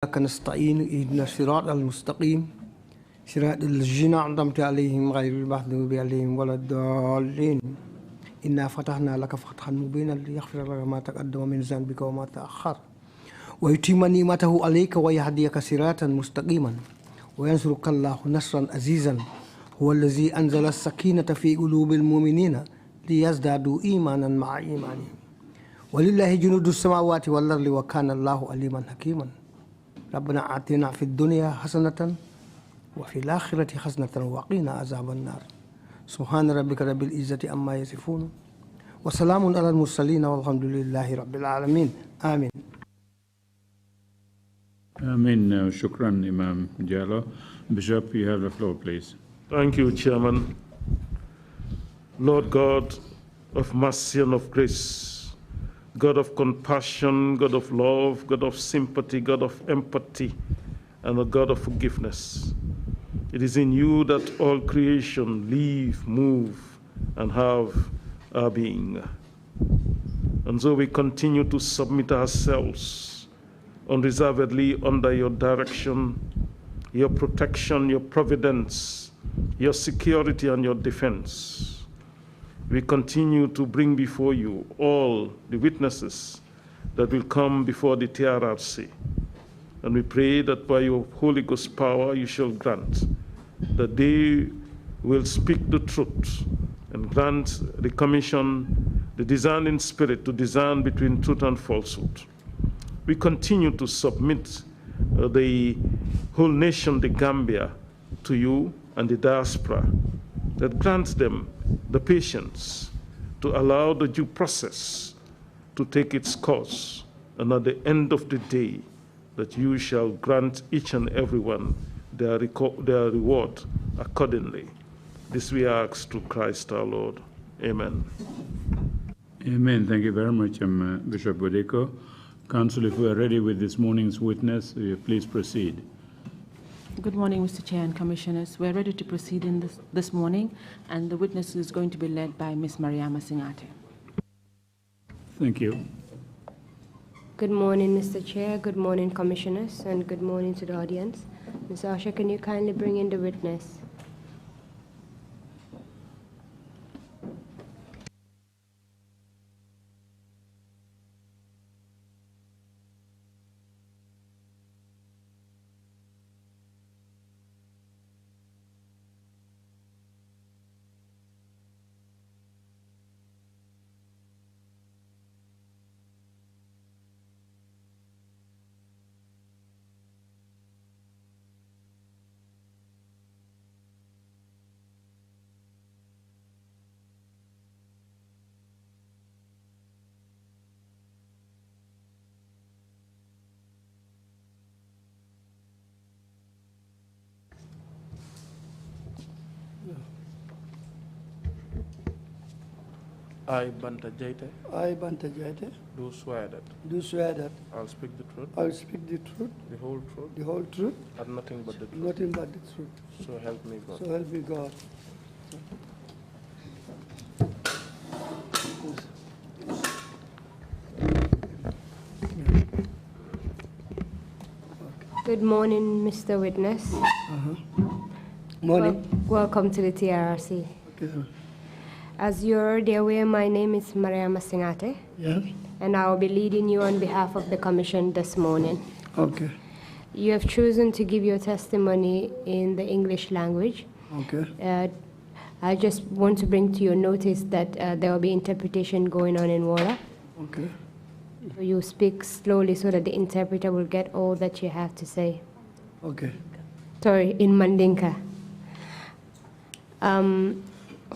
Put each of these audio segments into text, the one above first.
وإياك نستعين اهدنا الصراط المستقيم صراط الذين أنعمت عليهم غير المغضوب عليهم ولا الضالين إنا فتحنا لك فتحا مبينا ليغفر لك ما تقدم من ذنبك وما تأخر ويتم نعمته عليك ويهديك صراطا مستقيما وينصرك الله نصرا عزيزا هو الذي أنزل السكينة في قلوب المؤمنين ليزدادوا إيمانا مع إيمانهم ولله جنود السماوات والأرض وكان الله عليما حكيما ربنا آتنا في الدنيا حسنة وفي الآخرة حسنة وقنا عذاب النار سبحان ربك رب العزة عما يصفون وسلام على المرسلين والحمد لله رب العالمين آمين. Amen. Shukran, Imam Jallo. Bishop, you have the floor, please. Thank you, Chairman. Lord God of mercy and of grace, God of compassion, God of love, God of sympathy, God of empathy, and a God of forgiveness. It is in you that all creation live, move, and have our being. And so we continue to submit ourselves unreservedly under your direction, your protection, your providence, your security, and your defense. We continue to bring before you all the witnesses that will come before the TRRC. And we pray that by your Holy Ghost power you shall grant that they will speak the truth and grant the commission the discerning spirit to discern between truth and falsehood. We continue to submit the whole nation, the Gambia, to you and the diaspora, that grants them the patience to allow the due process to take its course, and at the end of the day, that you shall grant each and every one their reward accordingly. This we ask through Christ our Lord. Amen. Amen. Thank you very much, Bishop Bodeko. Council, if we are ready with this morning's witness, please proceed. Good morning, Mr. Chair and Commissioners. We're ready to proceed in this morning, and the witness is going to be led by Ms. Mariama Singate. Thank you. Good morning, Mr. Chair. Good morning, Commissioners, and good morning to the audience. Ms. Asha, can you kindly bring in the witness? I, Banta Jaiteh. I, Banta Jaiteh. Do swear that. Do swear that. I'll speak the truth. I will speak the truth. The whole truth. The whole truth. And nothing but the truth. Nothing but the truth. So help me God. So help me God. Good morning, Mr. Witness. Morning. Welcome to the TRRC. Okay. As you're already aware, my name is Mariama Singate. Yeah. And I will be leading you on behalf of the Commission this morning. Okay. You have chosen to give your testimony in the English language. Okay. I just want to bring to your notice that there will be interpretation going on in Walla. Okay. You speak slowly so that the interpreter will get all that you have to say. Okay. Sorry, in Mandinka.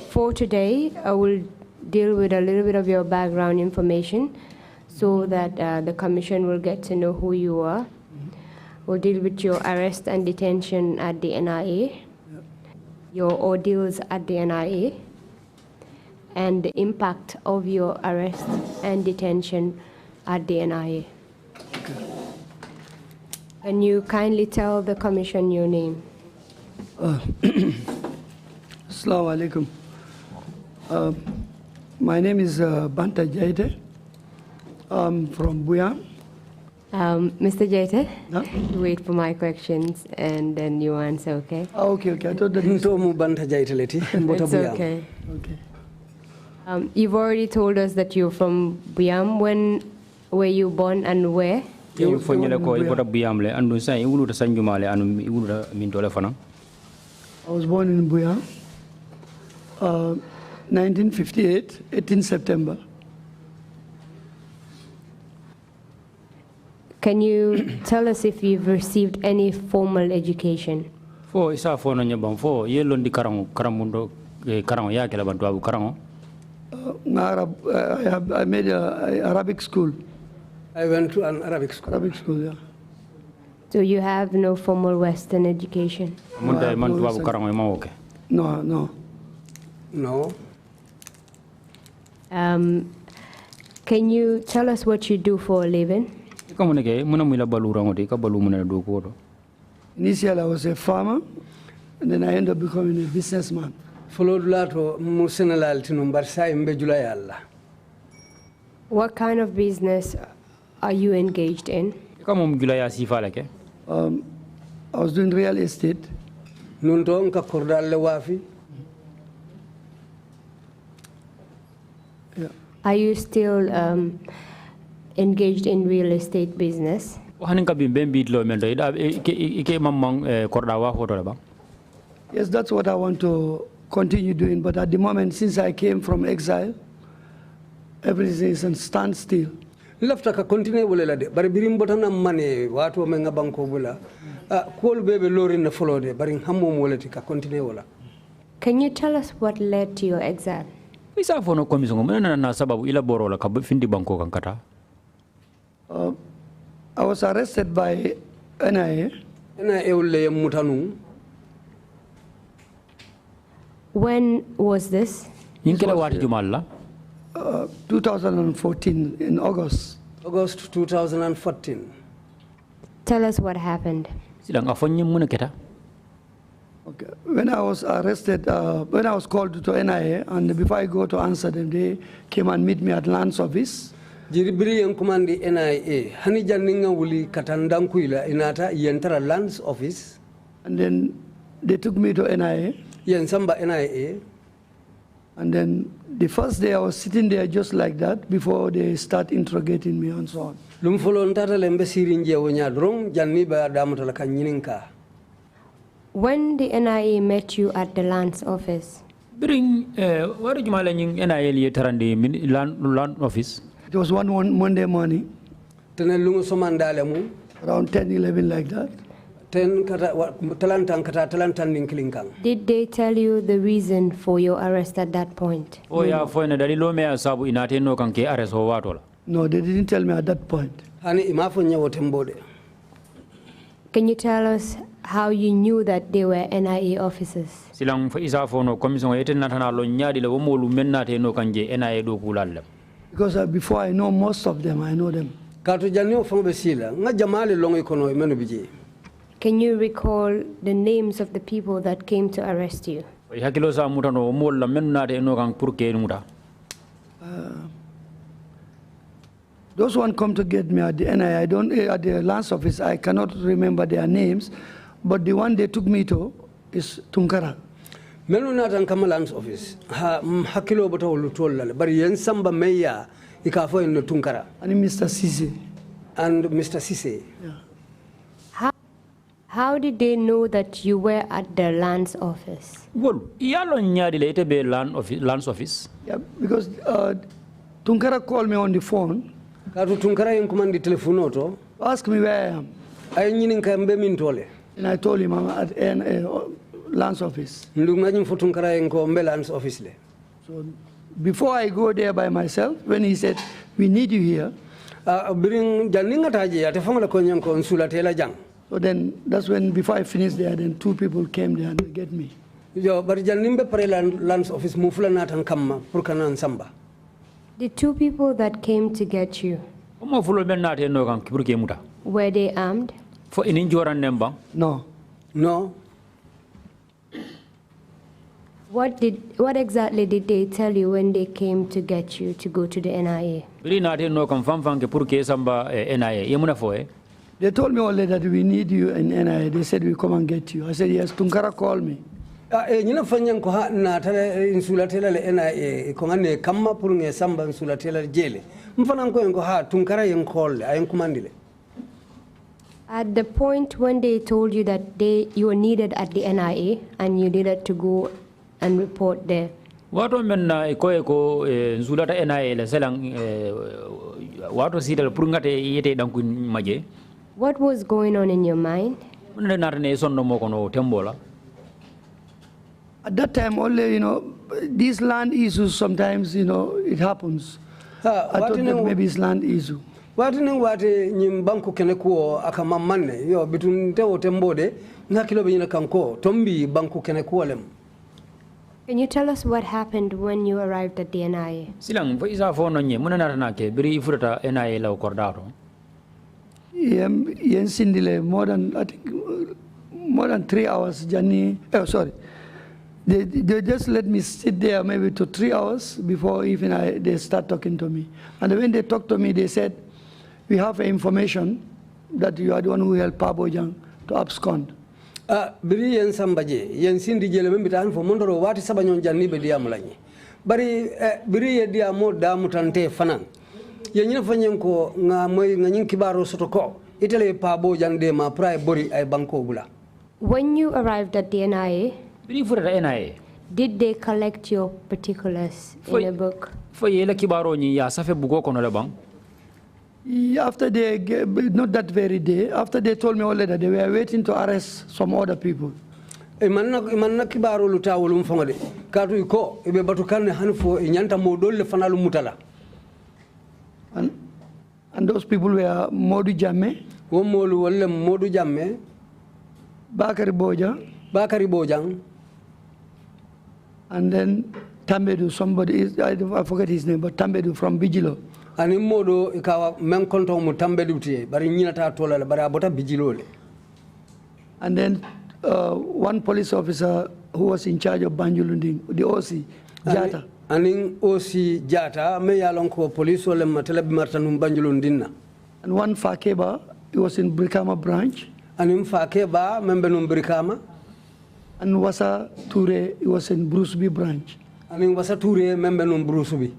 For today, I will deal with a little bit of your background information so that the Commission will get to know who you are. We'll deal with your arrest and detention at the NIA, your ordeals at the NIA, and the impact of your arrest and detention at the NIA. Okay. Can you kindly tell the Commission your name? Assalamu alaikum. My name is Banta Jaiteh. I'm from Buya. Mr. Jaiteh, Huh? wait for my questions and then you answer, okay? Okay, okay. I thought that Banta Jaiteh It's okay. okay. You've already told us that you're from Buyam. When were you born and where? I ko biyamle andu sa iwuluta sanjumale anu iwuluta min tole fana was born in Buyam, 1958, 18 September. Can you tell us if you've received any formal education? fo isa fo no nyabam fo yelondi karamundo karango ya kala bantu abu karango I made an Arabic school. I went to an Arabic school. Arabic school, yeah. So you have no formal Western education? munda mantu abu karango ma woke No, no. No. Can you tell us what you do for a living? ko muneke muna mila balu rango ka balu muna do ko do Initially, I was a farmer, and then I ended up becoming a businessman. What kind of business are you engaged in? ka mom gula ya sifa lake I was doing real estate. Yeah. Are you still engaged in real estate business? hanin ka bimbe bitlo men do ida ike mamang korda wa hoto ba Yes, that's what I want to continue doing. But at the moment, since I came from exile, everything is in standstill. Lafta ka continue wala la de bari birim botana mane wato me ngabanko bula kol bebe lori na follow de bari hammo wala ka continue wala. Can you tell us what led to your exile? isa fo no komisiongo mena na sababu ila borola ka findi banko kan kata I was arrested by NIA. NIA ulle mutanu. When was this? yinkela wati jumalla 2014 in August. August 2014. Tell us what happened. silang afonyim muna keta Okay. When I was arrested, when I was called to NIA, and before I go to answer them, they came and meet me at Lands Office. Jiribiri yang kumandi NIA hani janinga wuli katandankuila inata yentara Lands Office. And then they took me to NIA. Yen samba NIA. And then the first day I was sitting there just like that before they start interrogating me and so on. Lum folon tata lembe sirinje wonya drong janni ba damutala kanyininka. When the NIA met you at the Lands Office? bring wari jumala nying NIL ye tarandi land office It was one Monday morning, Tene lungu somandale mu around 10, 11 like that. ten kata talantan ninkilinkang. Did they tell you the reason for your arrest at that point? o ya fo na dali lo me asabu inate no kan ke arrest ho watola No, they didn't tell me at that point. Hani imafo nyawo tembode. Can you tell us how you knew that they were NIA officers? silang fa isa fo no commission eten natana lo nyaadi le wo molu mennate no kanje NIA do kulal Because before I know most of them, I know them. Kato janni o fangbe sila nga jamali longo ikono imenu biji. Can you recall the names of the people that came to arrest you? hakilo sa mutano mol la mennate no kan pour ke muta Those one come to get me at the NIA, I don't, at the Lands Office, I cannot remember their names, but the one they took me to is Tunkara. Menu natan kama Lands Office hakilo bata ulutola bari yen samba meya ikafo ino Tunkara And Mr. Sisi. and Mr. Sise. How did they know that you were at the Lands Office? gol yalo nyaadi le ete be land office Yeah, because Tunkara called me on the phone, Kato Tunkara yen kumandi telefono to asked me where I am. ay nyinin kambe min tole. And I told him I'm at Lands Office. Ndungajin fo Tunkara yen ko mbe Lands Office le. So before I go there by myself, when he said, we need you here, Biring janninga taji ate fangala ko nyanko nsula tela jang. so then that's when, before I finished there, then two people came there and they get me. Yo bari jannimbe pare Lands Office mufula natan kamma pour kana nsamba. The two people that came to get you, mo fulo mennate no kan pour ke muta were they armed? fo inin joran nemba No. No. What exactly did they tell you when they came to get you to go to the NIA? They told me only that we need you in NIA. They said we come and get you. I said yes. Tunkara called me. Nyina fanyan ko ha na tele insula tele le NIA ko ngane kamma pour nge samba insula tele jele mfanan ko ha tunkara yen call ayen commandile. At the point when they told you that you were needed at the NIA and you needed to go and report there. Wato menna ko zulata NIA le selang wato sidal pour ngate yete danku maje. What was going on in your mind? At that time only, these land issues sometimes, it happens. I thought that maybe it's land issue. Wati nyim banku kene ko akama manne yo bitun tewo tembode ngakilo be nyina kanko tombi banku kene ko lem. Can you tell us what happened when you arrived at the NIA? Silang fo isa fo nonye munana nake biri ifurata NIA la kordato. Yen sindile more than 3 hours journey. Oh, sorry. They just let me sit there maybe to 3 hours before even they start talking to me. And when they talked to me, they said, we have information that you are the one who helped Pabojang to abscond. Biri yen sambaje yen sindi jele membitan fo mondoro wati sabanyon janni be diamulanye. Bari biri ye diamo damu tante fanan. Yenye fanyen ko nga moy nga nyin kibaro soto ko itele Pabojang de ma pray bori ay banko bula. When you arrived at the NIA, NIA, did they collect your particulars in a book? For yele kibaro ni ya safe bugo kono le bang. After they not that very day, after they told me already that they were waiting to arrest some other people. Imanna kibaro lutawulum fangade katu ko ibe batukan hanfo nyanta modol le fanalu mutala. And those people were Modu Jamme, Modu Jamme, Bakari Bojang, and then Tambedu, I forget his name, but Tambedu from Bijilo. And in Modo, ikawa menkonto mu Tambedu tie, bari nyinata tola le bari abota Bijilo le. And then one police officer who was in charge of Banjulunding, the OC, Jata. Aning OC Jata me yalonko police ole matele bimartanum Banjulundinna. And one Fakeba, he was in Brikama branch. Anim Fakeba membenum Brikama. And Wasa Ture, he was in Bruceby branch. Aning Wasa Ture membenum Bruceby.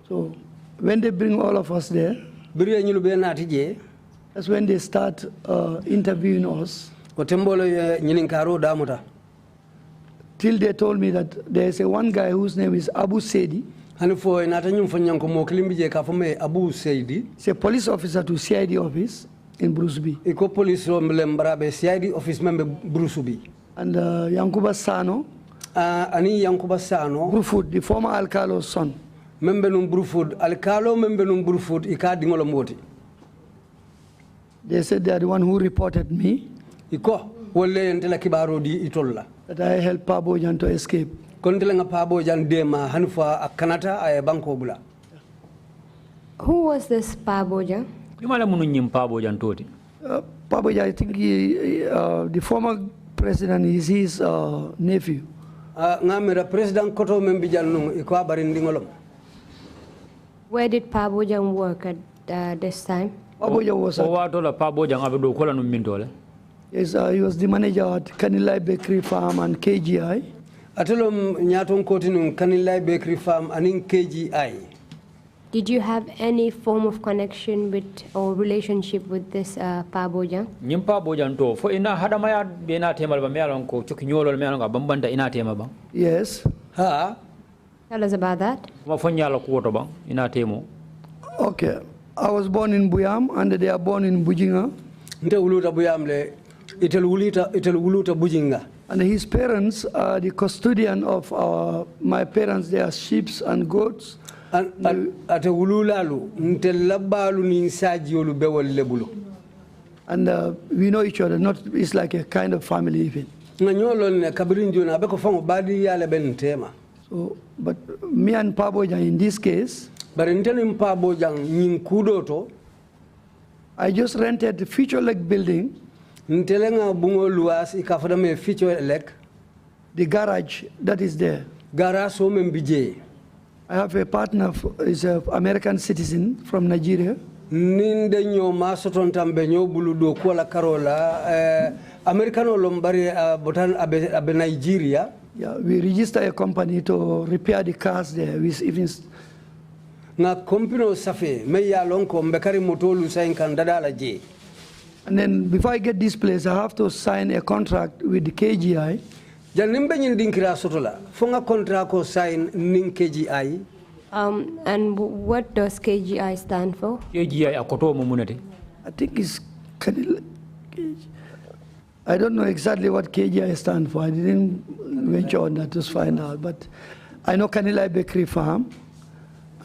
So when they bring all of us there, that's when they start interviewing us. Till they told me that there is one guy whose name is Abu Sedi. He's a police officer to CID office in Bruceby. And Yankuba Sano, Brufut, the former Alcalo's son. They said they are the one who reported me. That I helped Pabojan to escape. Who was this Pabojan? Pabojan, I think the former president is his nephew. Where did Pabojan work at this time? Pabojan was yes, he was the manager at Kanilai Bakery Farm and KGI. Bakery Farm and KGI. Did you have any form of connection with or relationship with this Pabojan? Yes. Tell us about that. Okay. I was born in Buyam and they are born in Bujinga. And his parents are the custodian of my parents, their sheep and goats. And we know each other, it's like a kind of family even. So, but me and Pabojan in this case, I just rented the Future Lake building. the garage that is there. Garage so membije. I have a partner, is an American citizen from Nigeria. Ninde nyo masoton tambe nyo buludo kuala karola Americano lombari botan abe Nigeria. Yeah, we register a company to repair the cars there. We even Na kompino safe me ya lonko mbekari motolu sain kan dadala je. And then before I get this place, I have to sign a contract with the KGI. Janimbe nyindinkira sotola. Fonga contract ko sign ning KGI. And what does KGI stand for? KGI akoto mumunete. I think it's I don't know exactly what KGI stands for. I didn't venture on that to find out. But I know Kanilai Bakery Farm.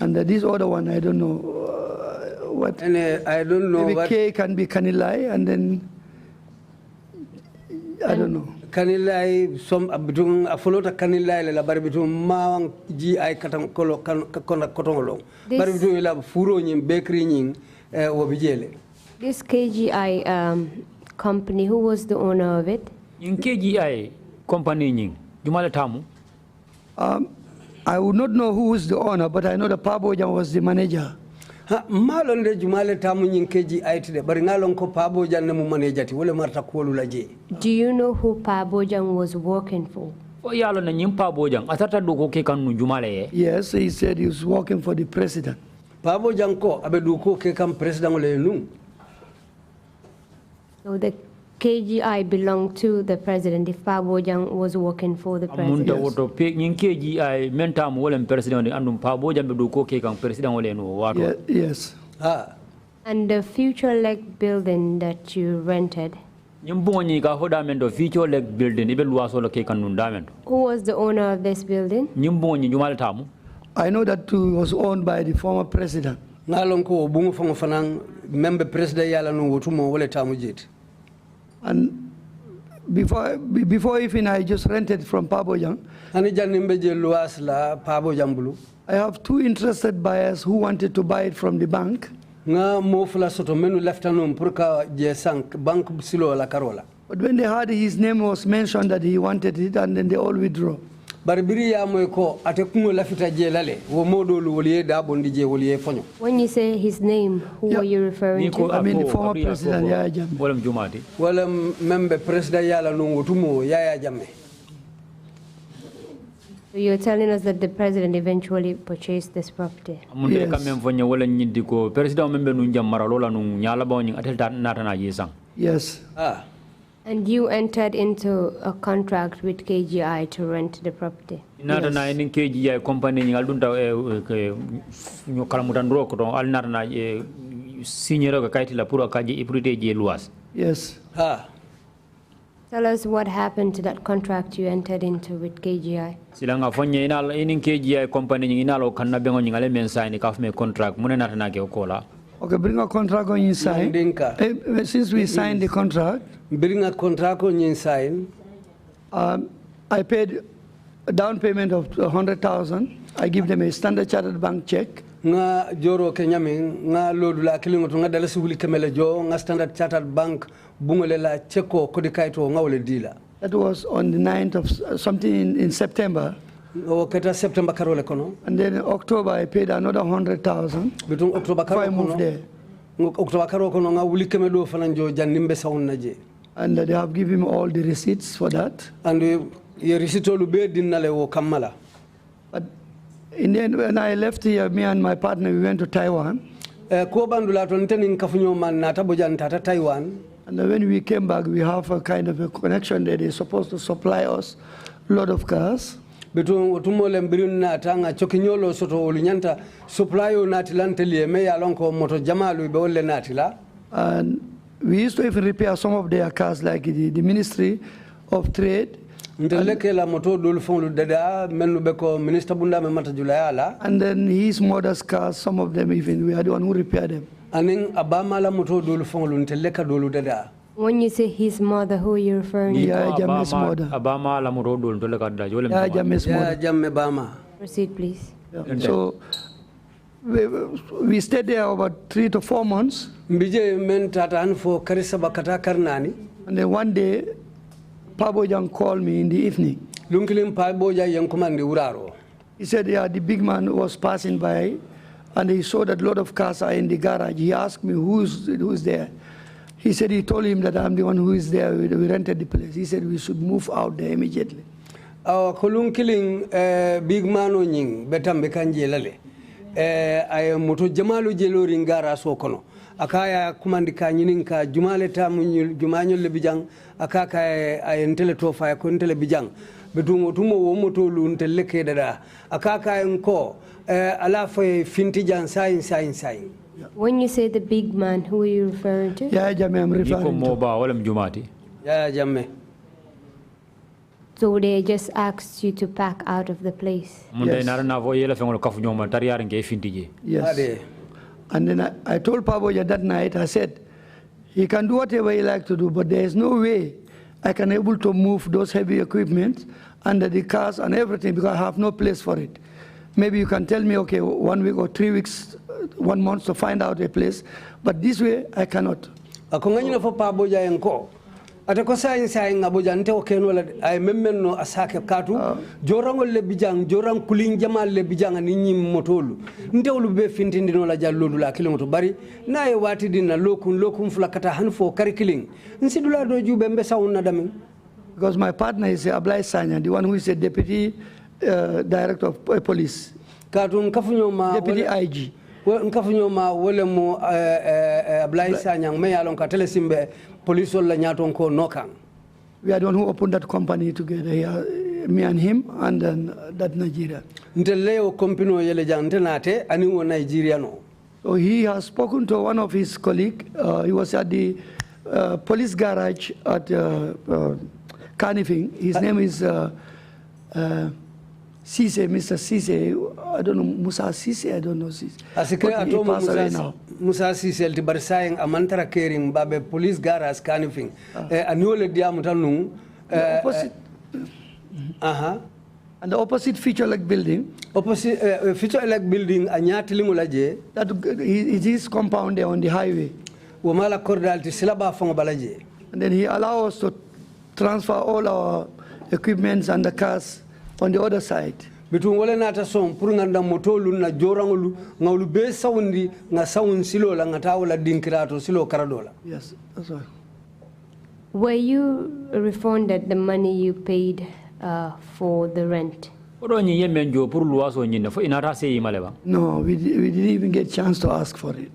And this other one, I don't know what. And I don't know maybe what. K can be Kanilai, and then I don't know. Kanilai some between a follow Kanilai la bar between Mawang GI Kotongolo. Bar between la Furo nyim bakery nying wabijele. This KGI company, who was the owner of it? In KGI company nying jumala tamu. I would not know who is the owner, but I know the Pabojan was the manager. Malonde jumale tamu nying KGI tide bari ngalon ko Pabojan nemu manager ti wole marta kuolu laje. Do you know who Pabojan was working for? Yalo na nyim Pabojan atata duko ke kanu jumale. Yes, he said he was working for the president. Pabojan ko abe duko ke kam president ole nu. So the KGI belonged to the president if Pabojan was working for the president. Munta woto pe nyin KGI mentam wolem president andum Pabojan be duko ke kan president ole no wato. Yes. And the future leg building that you rented? Nyim bonyi ka hoda mendo future leg building ibe luwaso lo ke kan nundamento. Who was the owner of this building? Nyim bonyi jumala tamu. I know that it was owned by the former president. Ngalon ko bungu fango fanang member president yala no wotumo wole tamu jet. And before even I just rented from Pabojan, I have two interested buyers who wanted to buy it from the bank. But when they heard his name was mentioned that he wanted it, and then they all withdrew. When you say his name, who are you referring to? I mean the former president, Yaya Jammeh. Well, member president Yala Nungutumo, Yaya Jammeh. So you're telling us that the president eventually purchased this property? Yes. And you entered into a contract with KGI to rent the property? Nata na ini KGI company ni aldunta kalamutan ko al nata na signero ka kaiti la pura kaji iprite je luas. Yes. Tell us what happened to that contract you entered into with KGI. Silanga fonye ina ini KGI company ni ina lo kanna bengo ni ngale mensa ni kafme contract mune nata na ke okola. Okay, bring a contract on your sign. Since we signed the contract, bring a contract on your sign. I paid a down payment of 100,000. I give them a Standard Chartered Bank check. Nga joro Kenyamin, nga lodula kilingo nga dala sibuli kemele jo nga Standard Chartered Bank bungole la cheko kodikaito nga wale dealer. That was on the 9th of something in September. September karole kono. And then in October I paid another 100,000. Between October before I moved there. October karole kono nga wuli kemedo fananjo janimbe saunnaje. And they have given me all the receipts for that. And your receipt olu be dinnale wo kamala. But in the end, when I left here, me and my partner, we went to Taiwan. Ko bandula to nteni nkafunyo man na tabojan tata Taiwan. And then when we came back, we have a kind of a connection that they're supposed to supply us a lot of cars. Between utumole mbirun na tanga chokinyolo soto ulinyanta supply natilante lieme ya lonko moto jamalu be wolle natila. And we used to even repair some of their cars, like the Ministry of Trade. And then his mother's cars, some of them even, we are the one who repair them. When you say his mother, who are you referring to? Yeah, Jammeh's mother. Yeah, Jammeh's mother. Proceed, please. Yeah. So we stayed there about 3 to 4 months. And then one day, Pabojan called me in the evening. Lunkilim pa boja yang command uraro. He said, yeah, the big man was passing by, and he saw that a lot of cars are in the garage. He asked me, who's there? He said, he told him that I'm the one who is there. We rented the place. He said we should move out there immediately. Kolun killing big man onying betam bekanje lale. Ay moto jamalu jelorin gara sokono. Akaya kumandika nyininka jumale tamu jumanyo lebijang akaka ay ntele tofa ya kontele bijang. Betungo tumo wo moto lu ntele kedada. Akaka enko ala fe fintijan sain. When you say the big man, who are you referring to? Yeah, Jamme, I'm referring to. Yeah, Jamme. So they just asked you to pack out of the place? Yes. Yes. And then I told Paboja that night, I said, he can do whatever he like to do, but there is no way I can able to move those heavy equipment under the cars and everything because I have no place for it. Maybe you can tell me, okay, 1 week or 3 weeks, 1 month to find out a place, but this way I cannot. Akonganyina fo Paboja enko. Atako sain Abuja nte okenola ay memmenno asake katu jorangol le bijang jorang kulin jamal le bijang ninyi motolu ndewlu be fintindino la jallolu la kilometer bari naye wati dinna lokun fulakata hanfo karikilin nsidula do jube mbe sawna damin. Because my partner is Ablai Sanya, the one who is a deputy director of police. Katu nkafunyo ma deputy IG. Nkafunyo ma wole mo Ablai Sanya me yalon ka telesimbe police la nyaton ko nokan. We are the one who opened that company together here, me and him, and then that Nigeria. Nteleo company yele jantenate ani wo Nigeria no. So he has spoken to one of his colleagues. He was at the police garage at Carnifing. His name is Cisse, Mr. Cisse. I don't know, Musa Cisse, I don't know Cisse. Asikre atomo Musa Cisse el tibarsayeng amantara kering babe police garage Carnifing. Anuole diamutanung. Opposite. And the opposite feature-like building. Opposite feature-like building anyatilimulaje. That is his compound there on the highway. Wamala kordalti silaba fongo balaje. And then he allows us to transfer all our equipments and the cars on the other side. Between wale nata som purunganda motolu na jorangulu ngawlu be sawundi nga sawun silo la ngata wala dinkirato silo karadola. Yes, that's right. Were you refunded the money you paid for the rent? No, we didn't even get a chance to ask for it.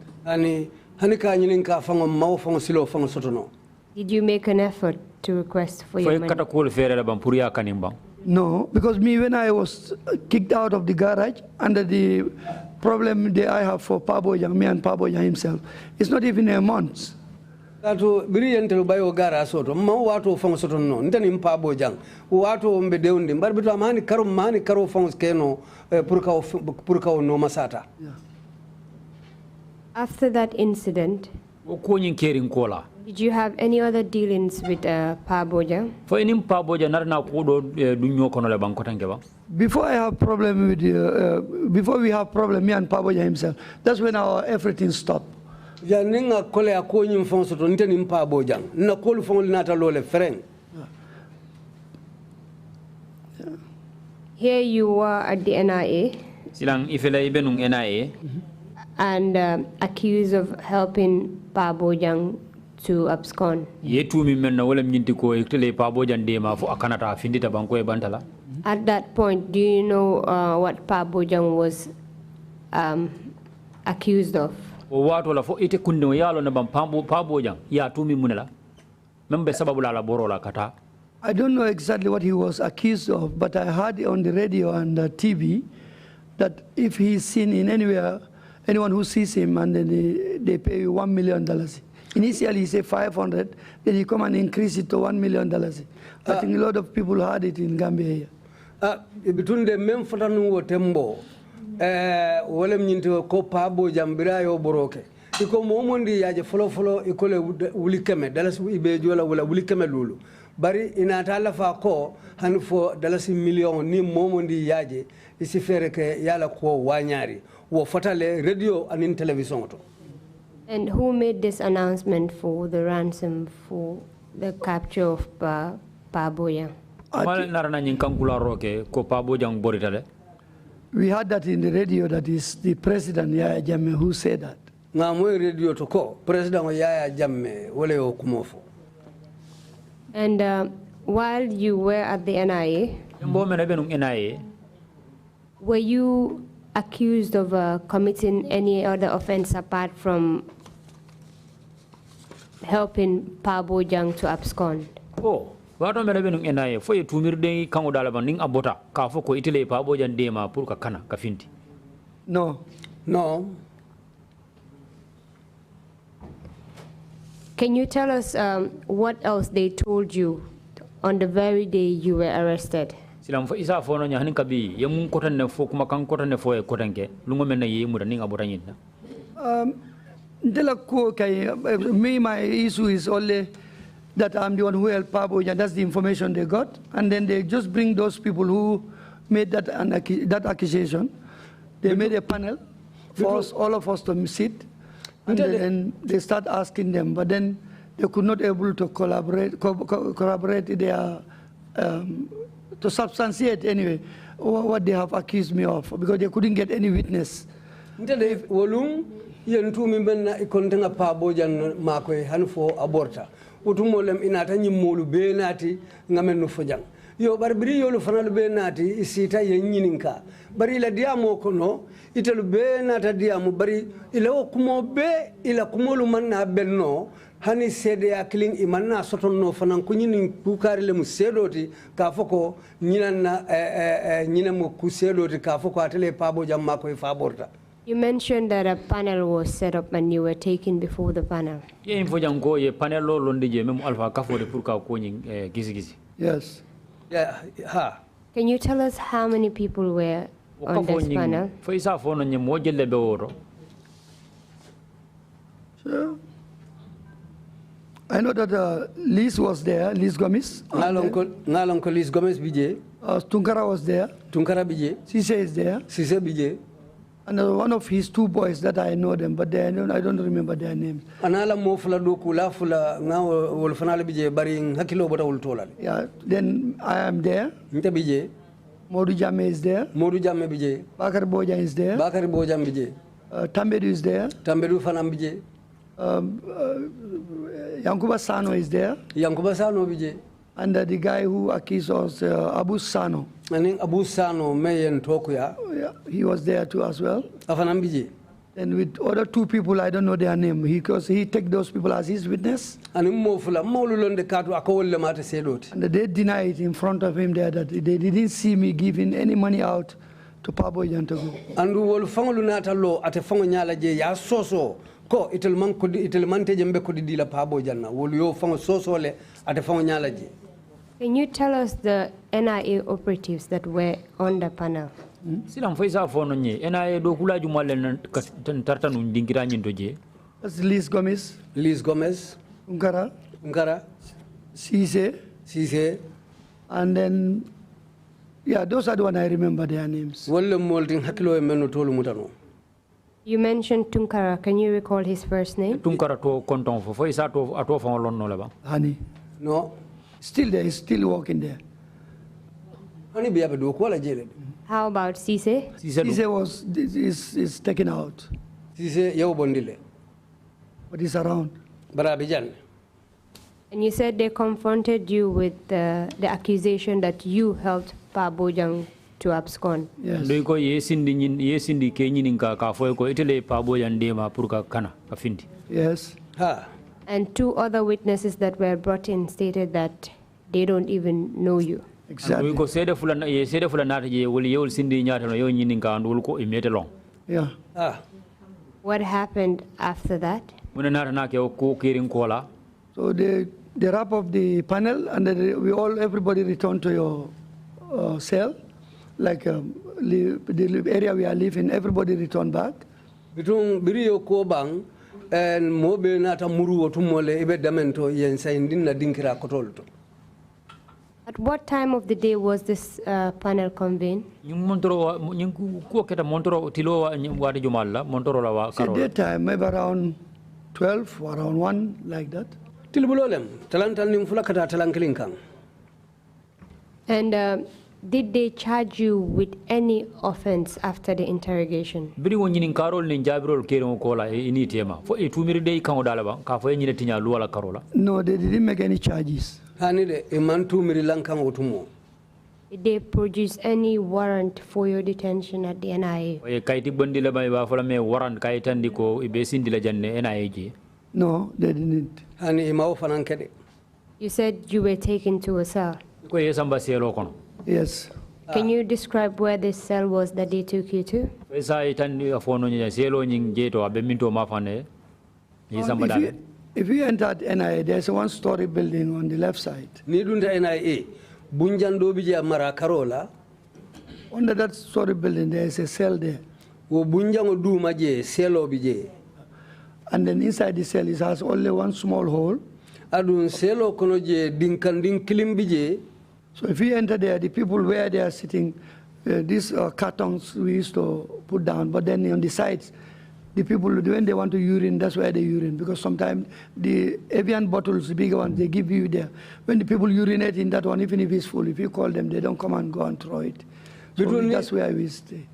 Did you make an effort to request for your money? No, because when I was kicked out of the garage, under the problem that I have for Paboja, me and Paboja himself, it's not even a month. Kato biriyentel bayo gara soto ma wato fon soto no ndani mpabo jang wato mbede undi mbar bitu mani karo fon skeno purka no masata. After that incident, did you have any other dealings with Paboja? Before I have problem with before we have problem, me and Paboja himself, that's when our everything stopped. Ya ninga kole ya konyi mfonso to nite nimpa abojang na kolu fongoli nata lole freng. Here you are at the NIA. Silang ifela ibenung NIA. And accused of helping Pabojang to abscond. Yetu mi menna wala mnyinti ko iktele Pabojang dema fu akanata findita banko e bantala. At that point, do you know what Pabojang was accused of? Watu la fo ite kunno yalo na Pabojang ya tumi munela. Membe sababu la boro la kata. I don't know exactly what he was accused of, but I heard on the radio and TV that if he's seen in anywhere, anyone who sees him and then they pay $1 million. Initially he said 500, then he come and increase it to $1 million. I think a lot of people heard it in Gambia here. Between the men fatanu wo tembo wole mnyinto ko Pabo jambira yo boroke iko momondi yaje follow ikole wulikeme dalas ibe jola wala wulikeme lulu bari inatala fa ko han fo dalas million ni momondi yaje isi fere ke yala ko wanyari wo fatale radio and television to. And who made this announcement for the ransom for the capture of Paboya? We heard that in the radio, that is the President Yaya Jammeh who said that. radio to ko President Yaya Jammeh wale okumofo. And while you were at the NIA, were you accused of committing any other offense apart from helping Pa Bojang to abscond? Oh, wato mele benung NIA fo ye tumirde kango dala ban ning abota ka fo ko itele Pa Bojang dema pour ka kana ka finti. No. No. Can you tell us what else they told you on the very day you were arrested? Silam fo isa fo no nyani kabi yemu kotan ne fo kuma kan kotan ne fo e kotanke lungo men ye mu ning abota nyina. Me, my issue is only that I'm the one who helped Pa Bojang. That's the information they got. And then they just bring those people who made that accusation. They made a panel for us, all of us to sit. And then they start asking them. But then they could not able to corroborate their, to substantiate anyway, what they have accused me of, because they couldn't get any witness. Yen tumi benna ikontenga Pa Bojang makoy hanfo aborta utumolem inata nyimolu be nati ngamen no fojang yo barbiri yolu fanal be nati isita yen nyininka bari la diamo kono itelu be nata diamo bari ila okumo be ila kumolu manna benno hani sede akling imanna sotonno fanan ko nyinin kukari le mu sedoti ka foko nyinanna nyinamo ku sedoti ka foko atele Pa Bojang makoy fa aborta. You mentioned that a panel was set up and you were taken before the panel. Yes. Yeah. Can you tell us how many people were on this panel? Sure. I know that Liz was there, Liz Gomez. Ngalonko Liz Gomez bije. Tunkara was there. Tunkara bije. Sise is there. Sise bije. And one of his two boys that I know them, but I don't remember their names. Anala mo fula do kula fula nga wol fanala bije bari hakilo bota wol tolal. Yeah, then I am there. Nta bije. Modou Jammeh is there. Modou Jammeh bije. Bakari Bojang is there. Bakari Bojang bije. Tambedu is there. Tambedu fanam bije. Yankuba Sano is there. Yankuba Sano bije. And the guy who accused us, Abu Sano. And Abu Sano Mayen Tokuya. Yeah, he was there too as well. Afanam bije. And with other two people, I don't know their name, because he take those people as his witness. And they deny it in front of him there that they didn't see me giving any money out to Pa Bojang to go. And we will fangu nata lo ate fangu nyala je ya soso ko itelmante jembe ko didila Pa Bojang na wol yo fangu soso le ate fangu nyala je. Can you tell us the NIA operatives that were on the panel? Silam faisa fono nye NIA do kula jumale tarta nun dingira nyindo je. That's Liz Gomez. Liz Gomez. Unkara. Cisse. And then, yeah, those are the ones I remember their names. You mentioned Tunkara. Can you recall his first name? Tunkara to konton fo faisa to ato fa lon no leba. Hani. No. Still there, he's still working there. Hani biya do ko la jele. How about Cisse? Cisse is taken out. Cisse yow bondile. But he's around. Barabijan. And you said they confronted you with the accusation that you helped Pa Bojang to abscond. Yes. Yes. And two other witnesses that were brought in stated that they don't even know you. Exactly. Yeah. What happened after that? So they wrap up the panel, and then everybody returned to your cell, like the area we are living. Everybody returned back. And mobe nata muru otumole ibe damento yen sayindina dinkira kotolto. At what time of the day was this panel convened? At that time, maybe around 12 or around 1, like that. And did they charge you with any offense after the interrogation? biri wonyin karol ni jabirol kero kola ini tema fo e tumiri de kan odala ba ka fo nyine tinya luwala karola. No, they didn't make any charges. Did they produce any warrant for your detention at the NIA? E kayti bondi la bay ba fo la me warrant kaytandi ko e be sindi la janne NIA ji. No, they didn't. You said you were taken to a cell. Ko yesamba selo kono. Yes. Can you describe where this cell was that they took you to? Esa itandi afono nya selo nyin jeto abe minto mafane. Yesamba dale. If you entered NIA, there's a one-story building on the left side. Under that story building, there is a cell there. And then inside the cell, it has only one small hole. So if you enter there, the people where they are sitting, these cartons we used to put down, but then on the sides, the people, when they want to urine, that's where they urine, because sometimes the Evian bottles, the bigger ones, they give you there. When the people urinate in that one, even if it's full, if you call them, they don't come and go and throw it. So that's where we stay.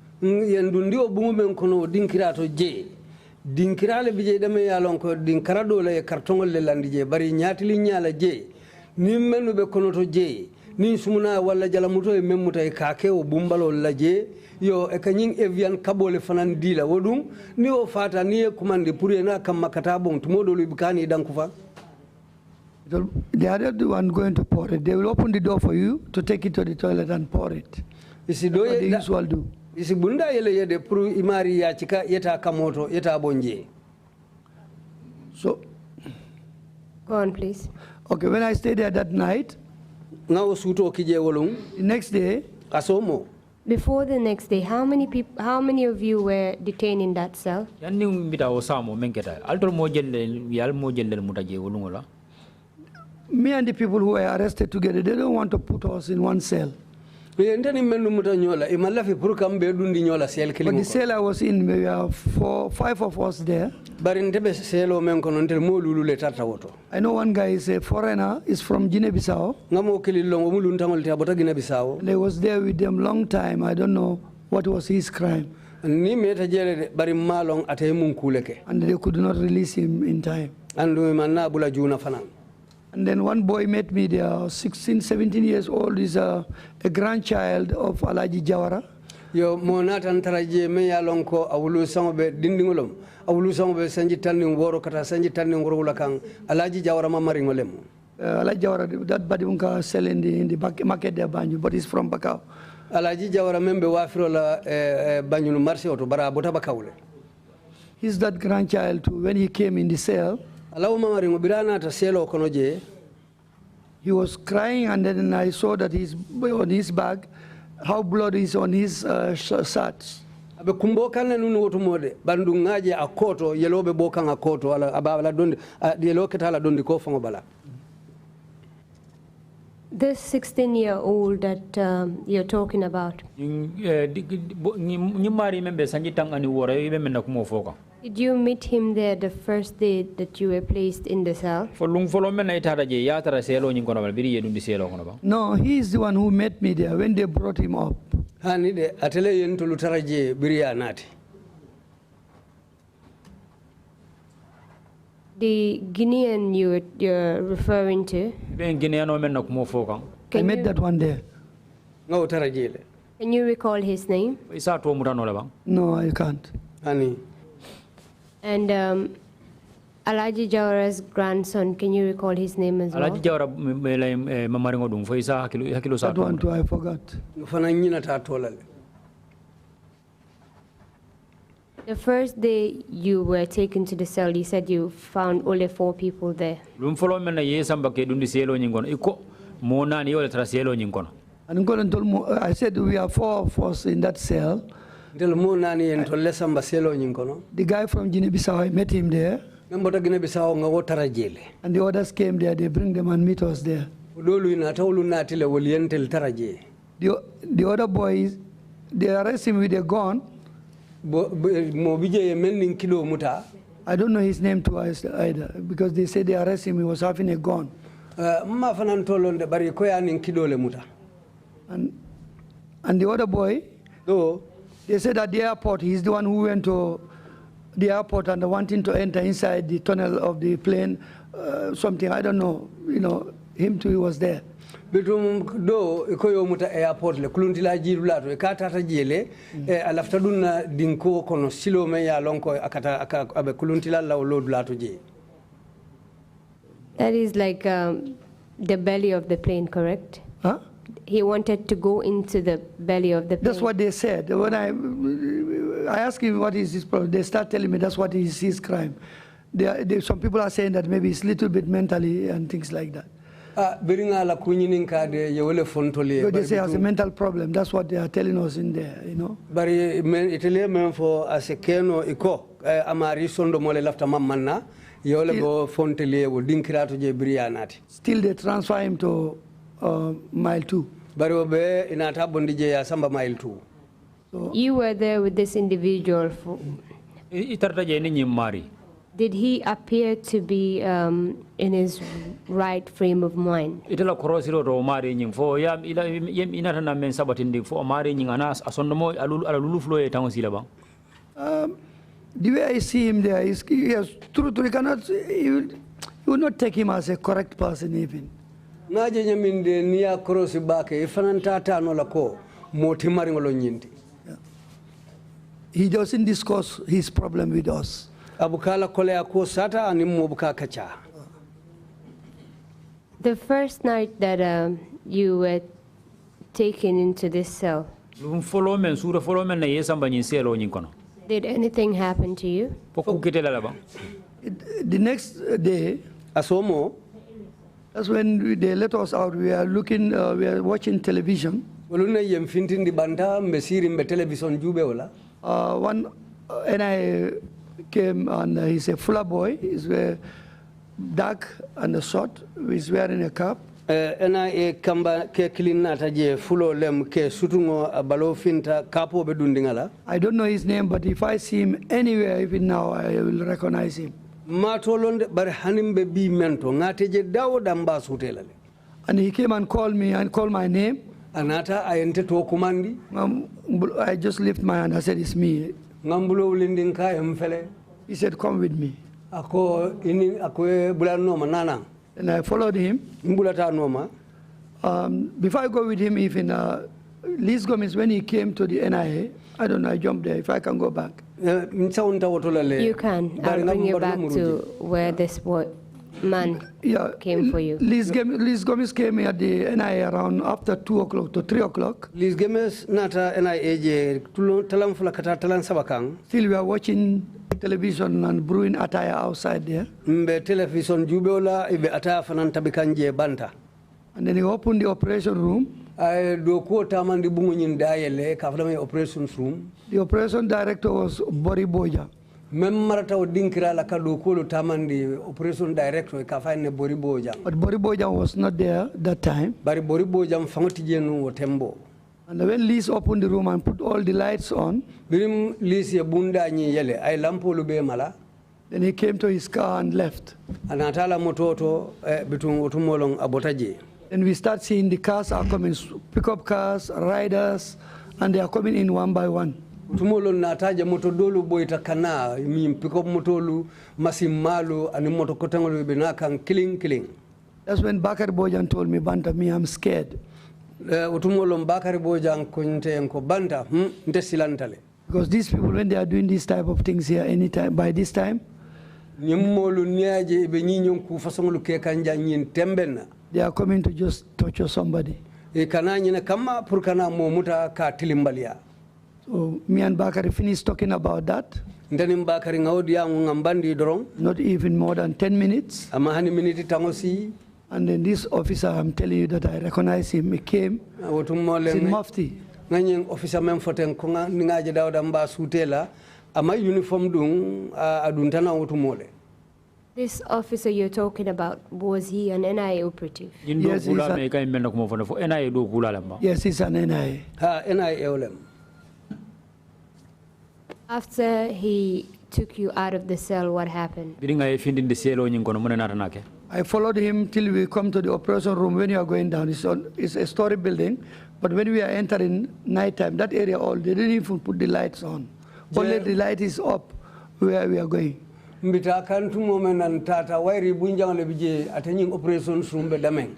Dinkirale bije dame yalon ko dinkarado le kartongol le landi je bari nyatili nyala je ni menu be konoto je ni sumuna wala jala muto e memuta e kake o bumbalo la je yo e kanyin evian kabole fanan dila wodum ni o fata ni e kumande pour na kam makata bon to modo lu bikani dankufa. They are the one going to pour it. They will open the door for you to take it to the toilet and pour it. That's what they usually do. Isi bunda yele yede pour imari ya chika yeta kamoto yeta bonje. So go on, please. Okay, when I stayed there that night, the next day, before the next day, how many of you were detained in that cell? Me and the people who were arrested together, they don't want to put us in one cell. But the cell I was in, we have 5 of us there. I know one guy is a foreigner, is from Guinea-Bissau. And I was there with them long time. I don't know what was his crime. And they could not release him in time. And then one boy met me there, 16, 17 years old, is a grandchild of Alaji Jawara. Yo monatan taraje me yalonko awulu sangobe dindingolom awulu sangobe sanji tanning woro kata sanji tanning woro kan Alaji Jawara mamaringolem. Alaji Jawara, that badunka sell in the market there Banjul, but he's from Bakau. Alaji Jawara membe wafiro la Banjul marché oto bara bota Bakaule. He's that grandchild too. When he came in the cell, he was crying, and then I saw that on his bag, how blood is on his shirts. The 16-year-old that you're talking about, did you meet him there the first day that you were placed in the cell? No, he is the one who met me there when they brought him up. The Guinean you're referring to? I met that one there. Can you recall his name? No, I can't. And Alaji Jawara's grandson, can you recall his name as well? That one too, I forgot. The first day you were taken to the cell, you said you found only 4 people there. And I said we are 4 of us in that cell. The guy from Guinea-Bissau, I met him there. And the others came there, they bring them and meet us there. The other boys, they arrest him with a gun. I don't know his name too either, because they said they arrested him, he was having a gun. And the other boy, they said at the airport, he's the one who went to the airport and wanting to enter inside the tunnel of the plane, something, I don't know, him too, he was there. Bitum do ikoyo muta airport le kuluntila jirulato e katata jele alafta dunna dinko kono silo me ya lonko akata abe kuluntila lawlodulato je. That is like the belly of the plane, correct? Huh? He wanted to go into the belly of the plane. That's what they said. When I asked him what is his problem, they start telling me that's what is his crime. Some people are saying that maybe it's a little bit mentally and things like that. So they say has a mental problem. That's what they are telling us in there, But Italy men for as a keno iko amari sondo mole lafta mamana yole go fontele wo dinkirato je brianati. Still they transfer him to mile 2. But obe inata bondi je ya samba mile 2. So you were there with this individual. Did he appear to be in his right frame of mind? The way I see him there is, yes, true, he cannot, you will not take him as a correct person even. He doesn't discuss his problem with us. The first night that you were taken into this cell, did anything happen to you? The next day, that's when they let us out. We are looking, we are watching television. One and I came and he's a fuller boy. He's dark and short. He's wearing a cap. I don't know his name, but if I see him anywhere, even now, I will recognize him. And he came and called me and called my name. I just lift my hand. I said, "It's me." He said, "Come with me." And I followed him. Before I go with him, even Liz Gomez, when he came to the NIA, I don't know, I jumped there. If I can go back. You can. I'll bring you back to where this man came for you. Liz Gomez came at the NIA around after 2 o'clock to 3 o'clock. Liz Gomez nata NIA talam fula kata talan sabakang. Still we are watching television and brewing attire outside there. Mbe television jubeola ibe attire fanan tabikanje banta. And then he opened the operation room. I do quota man di bungu nyin dayele kafdame operations room. The operation director was Bori Boja. Memmarata dinkira la kadu kulu tamandi operation director kafane Bori Boja. But Bori Boja was not there that time. Bari Bori Boja mfangoti jenu wotembo. And when Liz opened the room and put all the lights on, birim Liz ya bunda nyi yele ay lampo lube mala. Then he came to his car and left. Anatala mototo bitung otumolong abotaje. And we start seeing the cars are coming, pickup cars, riders, and they are coming in one by one. Tumolong nataja motodolu boita kana mi pickup motolu masimalu ani motokotangolu benakang killing. That's when Bakari Bojan told me, "Banta, me, I'm scared." Utumolong Bakari Bojan kunte enko Banta nte silantale. Because these people, when they are doing this type of things here, anytime by this time, they are coming to just torture somebody. So me and Bakari finished talking about that. Not even more than 10 minutes. And then this officer, I'm telling you that I recognize him, he came, he's in Mufti. Officer memfoten konga ningaje dawda mba sutela ama uniform dung aduntana otumole. This officer you're talking about, was he an NIA operative? Yes, he's an NIA. NIA. After he took you out of the cell, what happened? I followed him till we come to the operation room. When you are going down, it's a story building, but when we are entering nighttime, that area all, they didn't even put the lights on. Only the light is up where we are going. Mbita kantu moment and tata wairi bunjang le bije attending operations room be dameng.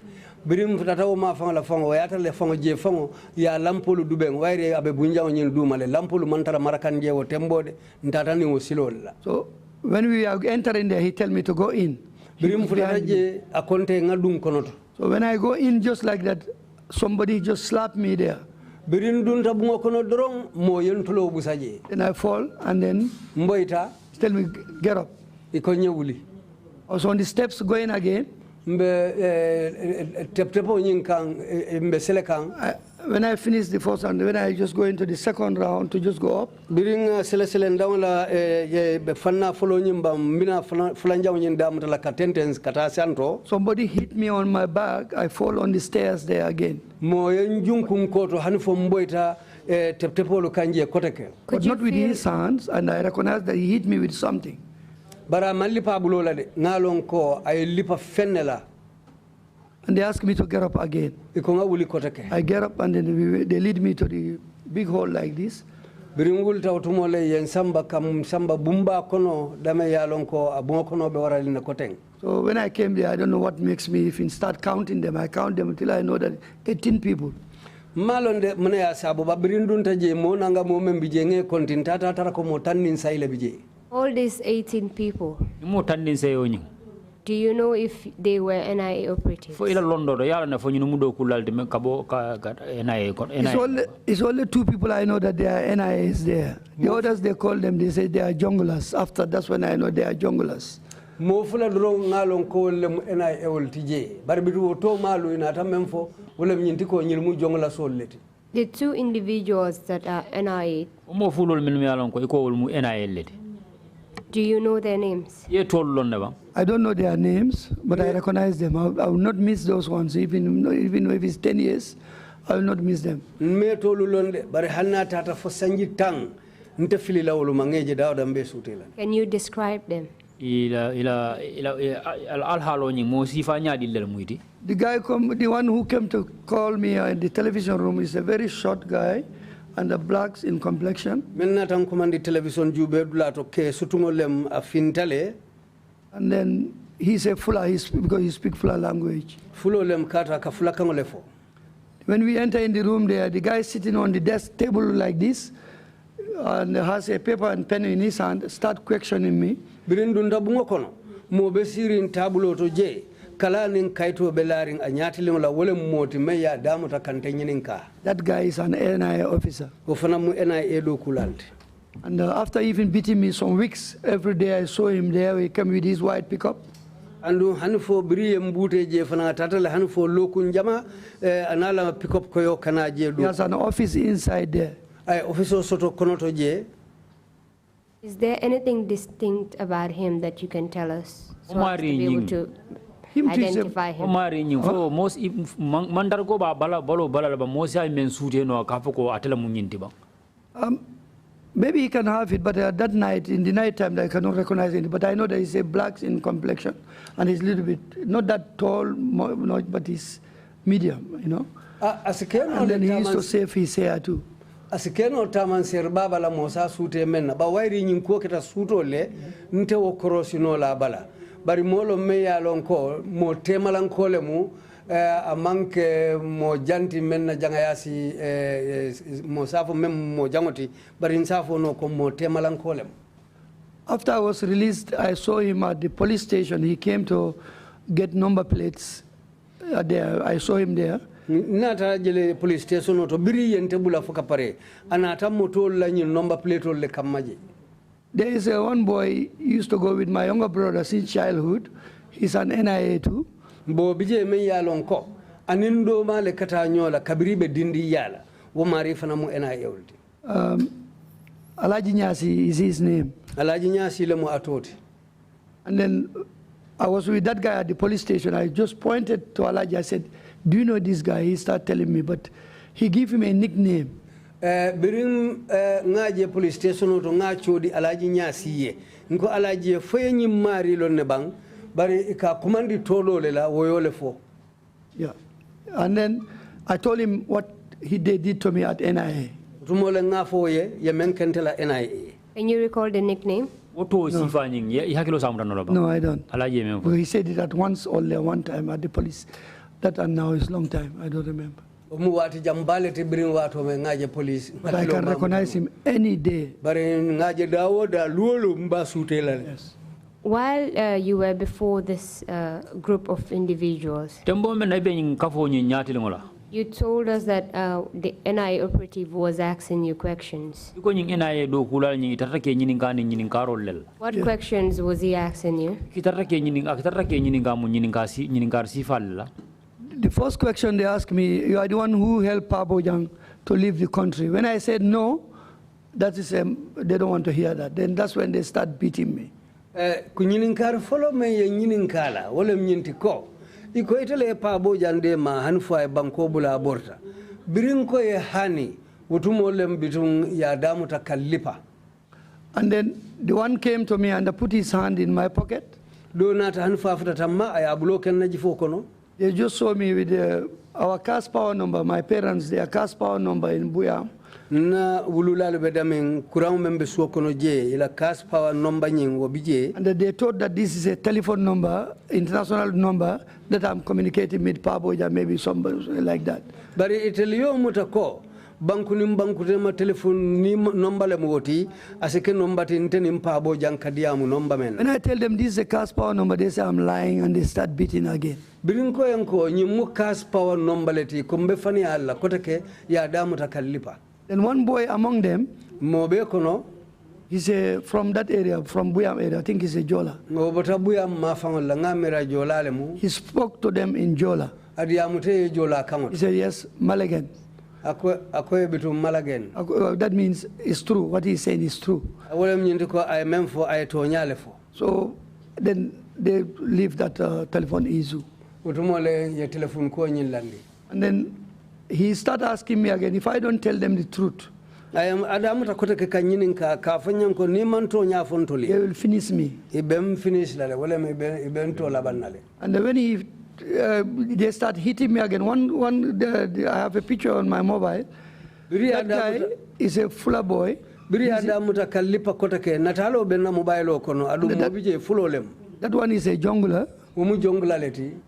Birim tata o ma fanga la fanga wayata le fanga je fanga ya lampolu dubeng wairi abe bunjang nyin duma le lampolu mantara marakan je wo tembode ntata ni wo silol la. So when we are entering there, he tell me to go in. Birim futata je akonte ngadum konoto. So when I go in just like that, somebody just slapped me there. Birin dunta bungo kono dorong mo yentulo busaje. Then I fall and then Mboita tell me get up. iko nyewuli. Also on the steps going again. Mbe teptepo nyin kan mbe sele kan. When I finish the first round, when I just go into the second round to just go up. Biring sele ndaw la be fanna folo nyimba mina fulanja nyin dam la katentens kata santo. Somebody hit me on my back. I fall on the stairs there again. Mo yenjunkun koto hanfo mboita teptepo lo kanje koteke. But not with his hands, and I recognize that he hit me with something. Bara malipa bulola de ngalon ko ay lipa fenela. And they asked me to get up again. I get up and then they lead me to the big hall like this. So when I came there, I don't know what makes me even start counting them. I count them until I know that 18 people. All these 18 people, do you know if they were NIA operatives? It's only 2 people I know that they are NIAs there. The others, they call them, they say they are junglers. After that's when I know they are junglers. The 2 individuals that are NIA, do you know their names? I don't know their names, but I recognize them. I will not miss those ones, even if it's 10 years, I will not miss them. Can you describe them? The guy, the one who came to call me in the television room is a very short guy, and the blacks in complexion. And then he's a Fula, because he speaks Fula language. When we enter in the room there, the guy is sitting on the desk table like this, and has a paper and pen in his hand, start questioning me. That guy is an NIA officer. And after even beating me some weeks, every day I saw him there. He came with his white pickup. And hanfo briye mbute je fana tatala hanfo lokun jama anala pickup koyo kana je do. He has an office inside there. Ay office soto konoto je. Is there anything distinct about him that you can tell us, so as to be able to identify him? Maybe he can have it, but that night, in the night time, I cannot recognize it. But I know that he's a black in complexion, and he's a little bit, not that tall, but he's medium, you know. And then he used to shave his hair too. Asikeno taman ser baba la mosa sute menna ba wairi nyin ko keta suto le nte wo korosino la bala bari molo me ya lon ko mo temalan ko le mu amanke mo janti menna jangayasi mo safo mem mo jangoti bari safo no ko mo temalan ko le. After I was released, I saw him at the police station. He came to get number plates there. I saw him there. Nata jele police station to biri yente bula foka pare anata moto la nyi number plate le kamaje. There is one boy used to go with my younger brother since childhood. He's an NIA too. Bo bije me yalon ko anindo male kata nyola kabiri be dindi yala wo mari fana mu NIA ulti. Alaji Nyasi is his name. Alaji Nyasi le mu atoti. And then I was with that guy at the police station. I just pointed to Alaji. I said, "Do you know this guy?" He started telling me, but he gave him a nickname. Birim ngaje police station to ngacho di Alaji Nyasi ye. Nko Alaji foye nyi mari lon ne bang bari ka kumandi tolo le la woyole fo. Yeah. And then I told him what they did to me at NIA. Tumole ngafo ye yemen kentela NIA. Can you recall the nickname? No, I don't. He said it at once only one time at the police. That and now is long time. I don't remember. But I can recognize him any day. Yes. While you were before this group of individuals, you told us that the NIA operative was asking you questions. What questions was he asking you? The first question they asked me, you are the one who helped Pabojang to leave the country. When I said no, that is, they don't want to hear that. Then that's when they start beating me. Follow me, iko itele Pabojang de ma hanfa e bankobula aborta. Birinko ye hani utumolem bitung ya damu takalipa. And then the one came to me and put his hand in my pocket. Do not hanfa futatamma ay abloken najifo kono. They just saw me with our cash power number, my parents, their cash power number in Buyam. Na wululale bedamen kurang membe suokono je ila cash power number nying wobije. And they thought that this is a telephone number, international number, that I'm communicating with Paboja, maybe somebody like that. Bari itelio mutako banku tema telephone ni number le mwoti asike number tintenim Paboja kadiamu number men. When I tell them this is a cash power number, they say I'm lying and they start beating again. Birinko yanko nyimu cash power number leti kumbe fani alla koteke ya damu takalipa. Then one boy among them, mobe kono, he's from that area, from Buyam area, I think he's a Jola. He spoke to them in Jola. He said, yes, Malagan. That means it's true. What he's saying is true. So then they leave that telephone issue. And then he started asking me again if I don't tell them the truth. They will finish me. And when they start hitting me again, I have a picture on my mobile. That guy is a fuller boy. That one is a jungler.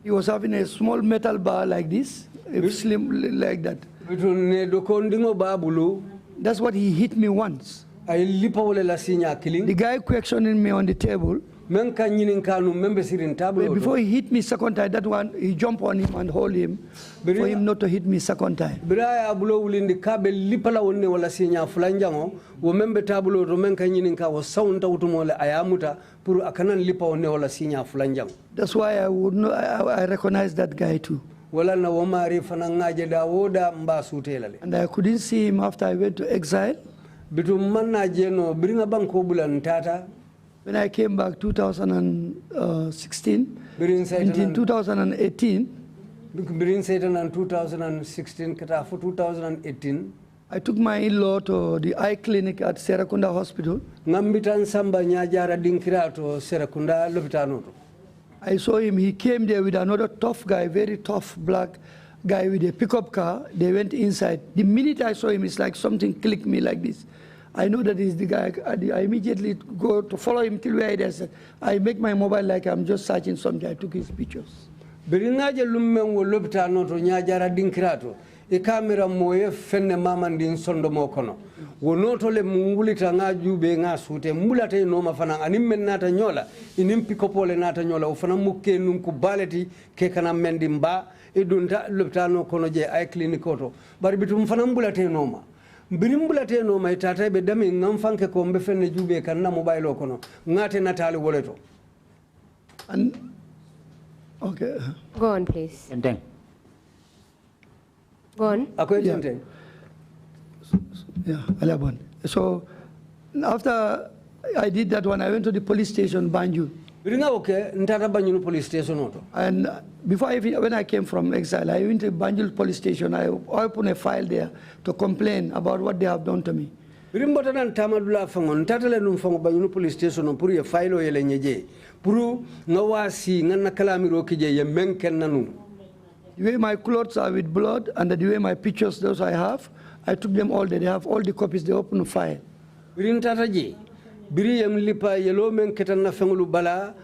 He was having a small metal bar like this, slim like that. That's what he hit me once. The guy questioning me on the table. Before he hit me second time, that one, he jumped on him and hold him for him not to hit me second time. That's why I recognize that guy too. And I couldn't see him after I went to exile. When I came back 2016, in 2018, I took my in-law to the eye clinic at Serakunda Hospital. I saw him, he came there with another tough guy, very tough black guy with a pickup car. They went inside. The minute I saw him, it's like something clicked me like this. I know that he's the guy. I immediately go to follow him till where it is. I make my mobile like I'm just searching something. I took his pictures. E camera moye fenne mamandin sondo mokono wonoto le mungulita nga jube nga sute mbulate no mafana anim men nata nyola inim pikopole nata nyola ufana mukke nun ku baleti ke kana mendi mba e dunta loptano kono je ay clinicoto bari bitum fana mbulate no ma binim mbulate no ma tata be dami ngam fanke ko mbe fenne jube kan na mobile kono ngate natali woleto and okay go on please and then go on. Yeah, so after I did that one, I went to the police station, Banjul. And before when I came from exile, I went to Banjul police station. I opened a file there to complain about what they have done to me. Police station police puru ngawasi nganna kalamiro kije ye menken nanu. The way my clothes are with blood and the way my pictures, those I have, I took them all. They have all the copies. They open the file. Birin tataji, biri yem lipa yelo men ketan na fengulu bala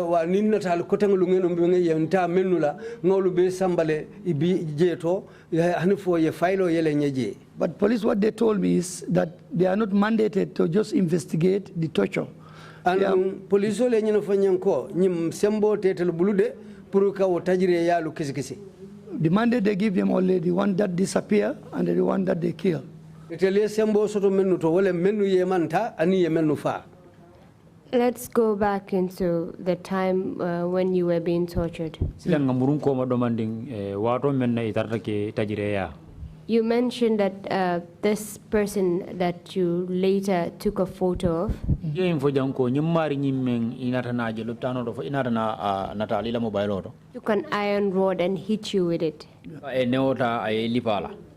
wa ninna tal kotengulu ngeno mbenge yenta menula ngolu be sambale ibi jeto hanifo ye file yele nyeje. But police, what they told me is that they are not mandated to just investigate the torture. And police le nyino fanyanko nyim sembo tetel bulude puruka o tajire yalu kisi. The mandate they give them only the one that disappear and the one that they kill. Let's go back into the time when you were being tortured. You mentioned that this person that you later took a photo of, took an iron rod and hit you with it.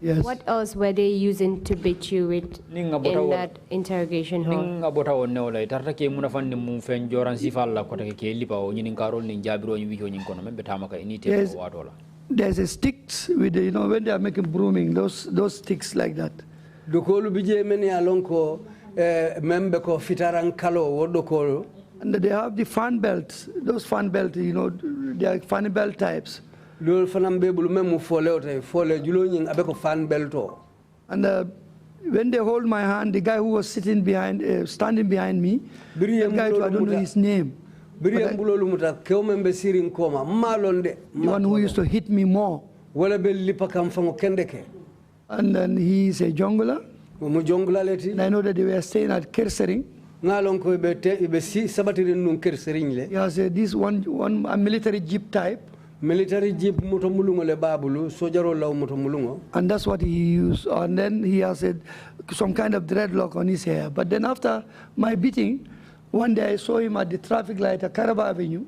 Yes. What else were they using to beat you with in that interrogation hall? Yes. There's a sticks with the, when they are making brooming, those sticks like that. And they have the fan belts, those fan belts, they are fan belt types. And when they hold my hand, the guy who was standing behind me, the guy, I don't know his name. The one who used to hit me more. And then he is a jungler. And I know that they were staying at Trrc. He has this one a military jeep type. Military jeep and that's what he used. And then he has some kind of dreadlock on his hair. But then after my beating, one day I saw him at the traffic light at Caraba Avenue.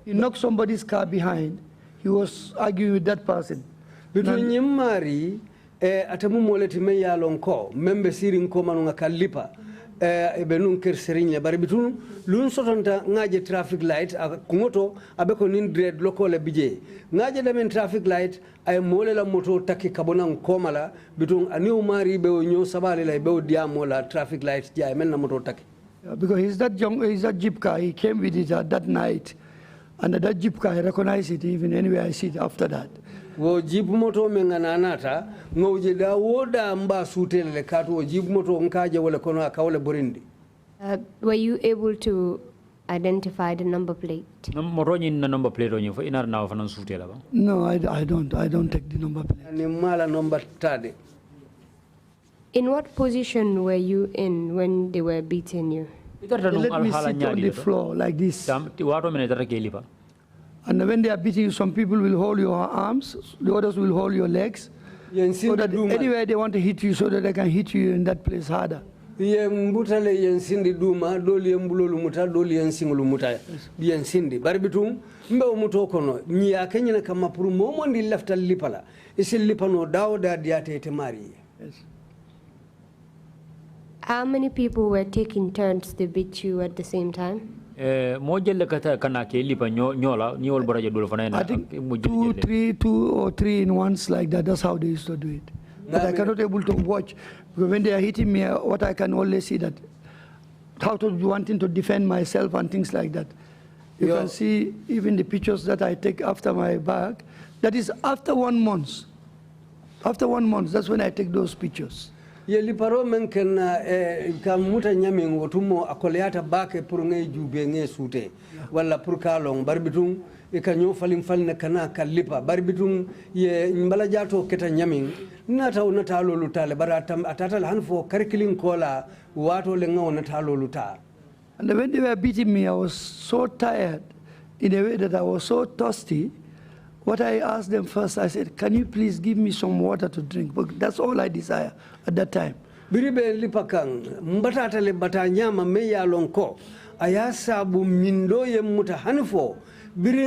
He knocked somebody's car behind. He was arguing with that person. Between Yimari, Atamu Moleti Meyalonko, member Sirin Komanunga Kalipa, Benun Kerserinya, Baribitun, Lun Sotanta, Naje traffic light, Kumoto, Abekonin dread local BJ. Naje Damen traffic light, I molela moto taki kabonang komala, between a new Mari Beo Nyo Sabali, Beo Diamola, traffic light, Jamena moto taki. Because he's that jeep car, he came with it that night. And that jeep car, I recognize it even anywhere I see it after that. Wo jeep moto mengananata, ngoje da woda mba sutele katu jeep moto nkaje wale kono akawale Burundi. Were you able to identify the number plate? No, I don't take the number plate. Nimala number 30. In what position were you in when they were beating you? They let me sit on the floor like this. And when they are beating you, some people will hold your arms, the others will hold your legs. So that anywhere they want to hit you, so that they can hit you in that place harder. Mbutale yensindi duma doli yembulolu muta doli yensingulu muta yensindi barbitum mbe umuto kono nyiya kenyina kama puru momondi lefta lipala isi lipano dawda Jaiteh Trrc. Yes. How many people were taking turns to beat you at the same time? I think 2 or 3 in once like that. That's how they used to do it. But I cannot able to watch because when they are hitting me, what I can only see that how to wanting to defend myself and things like that. You can see even the pictures that I take after my back. That is after 1 month. After 1 month, that's when I take those pictures. Yeli paro men ken kamuta nyamin wotumo akoleata bake pour ngay jube ngay soute wala pour kalong barbitum e kanyo falim falna kana kalipa barbitum ye mbala jato keta nyamin nata onata lolu tale baratam atata hanfo karkilin kola wato le ngaw nata lolu ta. And when they were beating me, I was so tired in a way that I was so thirsty. What I asked them first, I said, can you please give me some water to drink? But that's all I desire at that time. Biribe lipakang mbatata le batanyama meya lonko ayasa bu mindo ye muta hanfo biri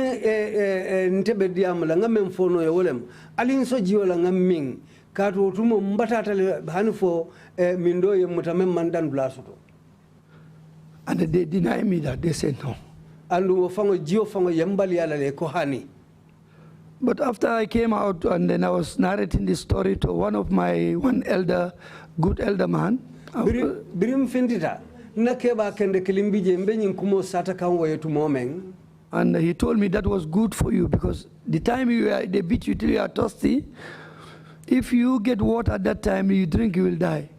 ntebe diamla ngame mfono ye wolem alinso jiwala ngamming kato tumo mbatata le hanfo mindo ye muta memman dan blasoto. And they deny me that. They said no. andu fango jio fango yembali ala le ko hani. But after I came out and then I was narrating this story to one elder, good elder man. Birim findita nakeba kende kilimbije mbenyin kumo sata kanwo yetu momeng. And he told me that was good for you because the time they beat you till you are thirsty, if you get water at that time you drink, you will die.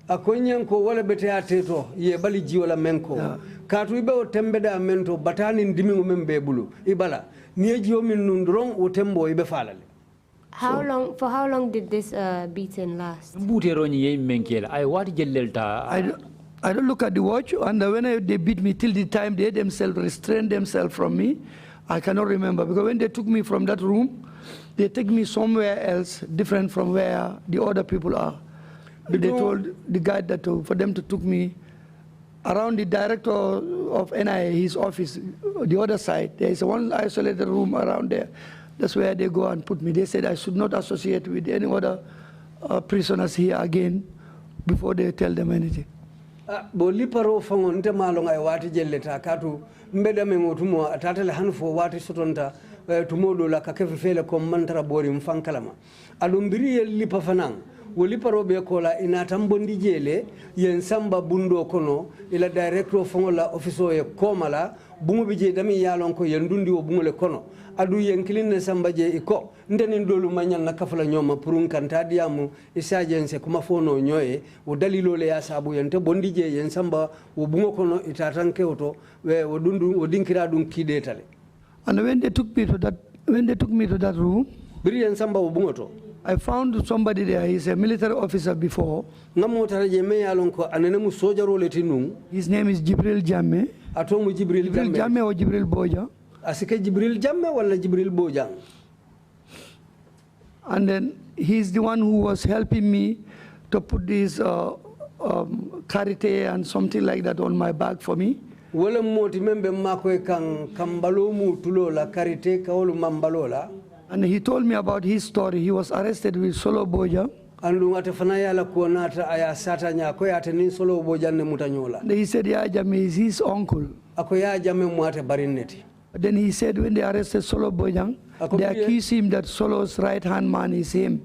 Akonyanko wala bete ateto ye bali jiwala menko. Katu ibe o tembeda mento batani ndimi umembe bulu ibala. Nieji omin nundrong o tembo ibe falale. For how long did this beating last? I don't look at the watch, and when they beat me till the time they themselves restrained themselves from me, I cannot remember. Because when they took me from that room, they take me somewhere else, different from where the other people are. They told the guy that for them to took me around the director of NIA, his office, the other side. There is one isolated room around there. That's where they go and put me. They said I should not associate with any other prisoners here again before they tell them anything. Boli paro fango nte malonga ay wati jelleta katu mbeda me motumo atatale hanfo wati sotonta tumodo la kakefe fele ko mantara bori mfankalama alumbiri yelli pafanang woli paro be kola ina tambondi jele yen samba bundo kono ila director fango la office ye komala bungu bije dami yalon ko yendundi o bungole kono adu yenkilin samba je iko ndeni dolu manyal na kafala nyoma purun kanta diamu isajense kuma fono nyoye o dalilo le ya sabu yente bondi je yen samba o bungo kono itatanke oto we o dundu o dinkira dun kidetale. And when they took me to that room, biri yen samba o bungo to I found somebody there. He's a military officer before. His name is Jibril Jammeh. Jibril Jammeh or Jibril Bojang? Asike Jibril Jammeh or Jibril Bojang? And then he's the one who was helping me to put this karate and something like that on my back for me. Wala moti membe makwe kambalomu tulola karate kaolu mambalola. And he told me about his story. He was arrested with Solo Boja. And he said, yeah, Jammeh is his uncle. Then he said when they arrested Solo Bojang, they accused him that Solo's right-hand man is him.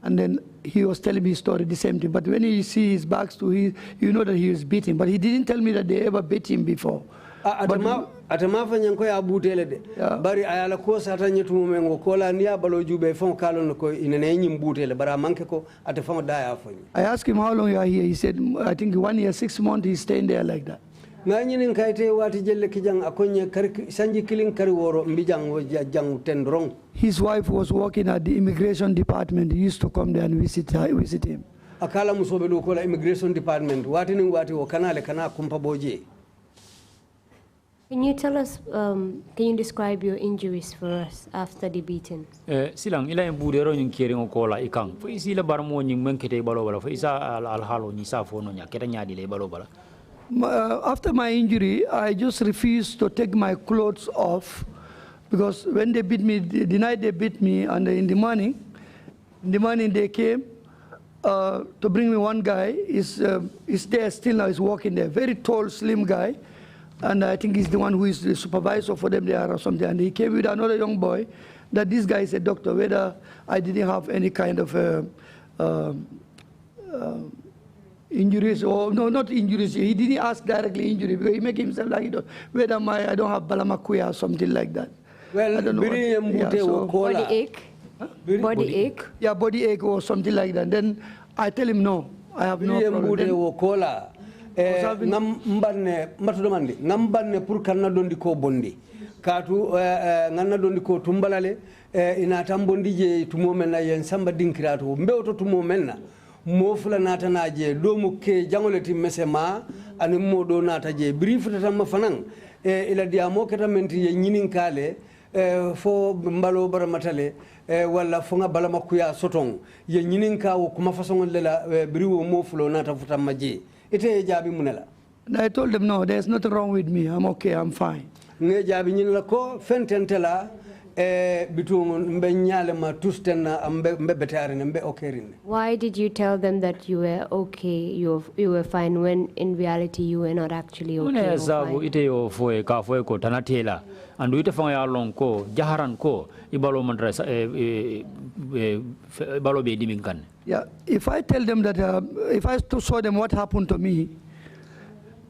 And then he was telling me his story, the same thing. But when you see his back too, you know that he was beaten. But he didn't tell me that they ever beat him before. Atamafa nyanko ya butele de bari ayala ko sata nyetu mengo kola niya balo jube fon kalon ko inene nyim butele bara manke ko atafama daya afoni. I asked him how long you are here. He said I think 1 year 6 months he's staying there like that. Ngani kaite wati jelle kijang akonye sanji killing kari woro mbijang jang tendrong. His wife was working at the immigration department. He used to come there and visit him. Akala musobelu kola immigration department wati ni wati wo kanale kana kumpa boje. Can you tell us, can you describe your injuries for us after the beating? Silang ila yung budero yung kiring kola ikang. Fo isila barmo yung mengkete balo bala. Fo isa alhalo ni sa fono niya kita niya dile balo bala. After my injury, I just refused to take my clothes off because when they beat me, the night they beat me, and in the morning they came to bring me one guy. Is there still now? He's walking there, very tall, slim guy. And I think he's the one who is the supervisor for them there or something. And he came with another young boy that this guy is a doctor, whether I didn't have any kind of injuries or no, not injuries. He didn't ask directly injury because he make himself like whether I don't have balamakuya or something like that. Well, I don't know. Body ache? Huh? Body ache? Yeah, body ache or something like that. Then I tell him no, I have no problem. Ngambanne matudomandi ngambanne pour kanna dondi ko bondi katu nganna dondi ko tumbalale ina tambondi je tumo menna yen samba dinkirato mbewto tumo menna mofula nata naje domu ke jangoleti mesema ani modo nata je briefta tamma fanan ila diamo ketamenti ye nyinin kale fo mbalo baramatale wala fonga balama kuya sotong ye nyinin kawo kuma façon lela briwo mofulo nata futamma je. And I told them, no, there's nothing wrong with me. I'm okay, I'm fine. And Why did you tell them that you were okay, you were fine, when in reality you were not actually okay or fine? Ite yo foe ka foe ko tanatela andu ite fanga ya long ko jaharan ko ibalo mandra ibalo be dimin kan. Yeah, if I tell them that if I show them what happened to me,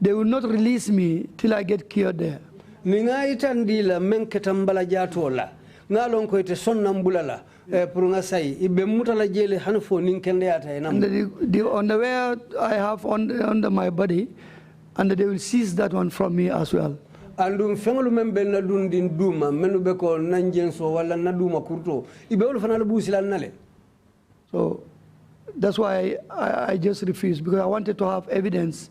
they will not release me till I get cured there. Ninga itandila menketambala jatola ngalon ko ite sonnambulala purunga sai ibe mutala jele hanfo ninkende ata enam. The underwear I have under my body, and they will seize that one from me as well. Andum fengolu membe na dundin duma menu be ko nanjenso wala na duma kurto ibe wol fanala busila nale. So that's why I just refused, because I wanted to have evidence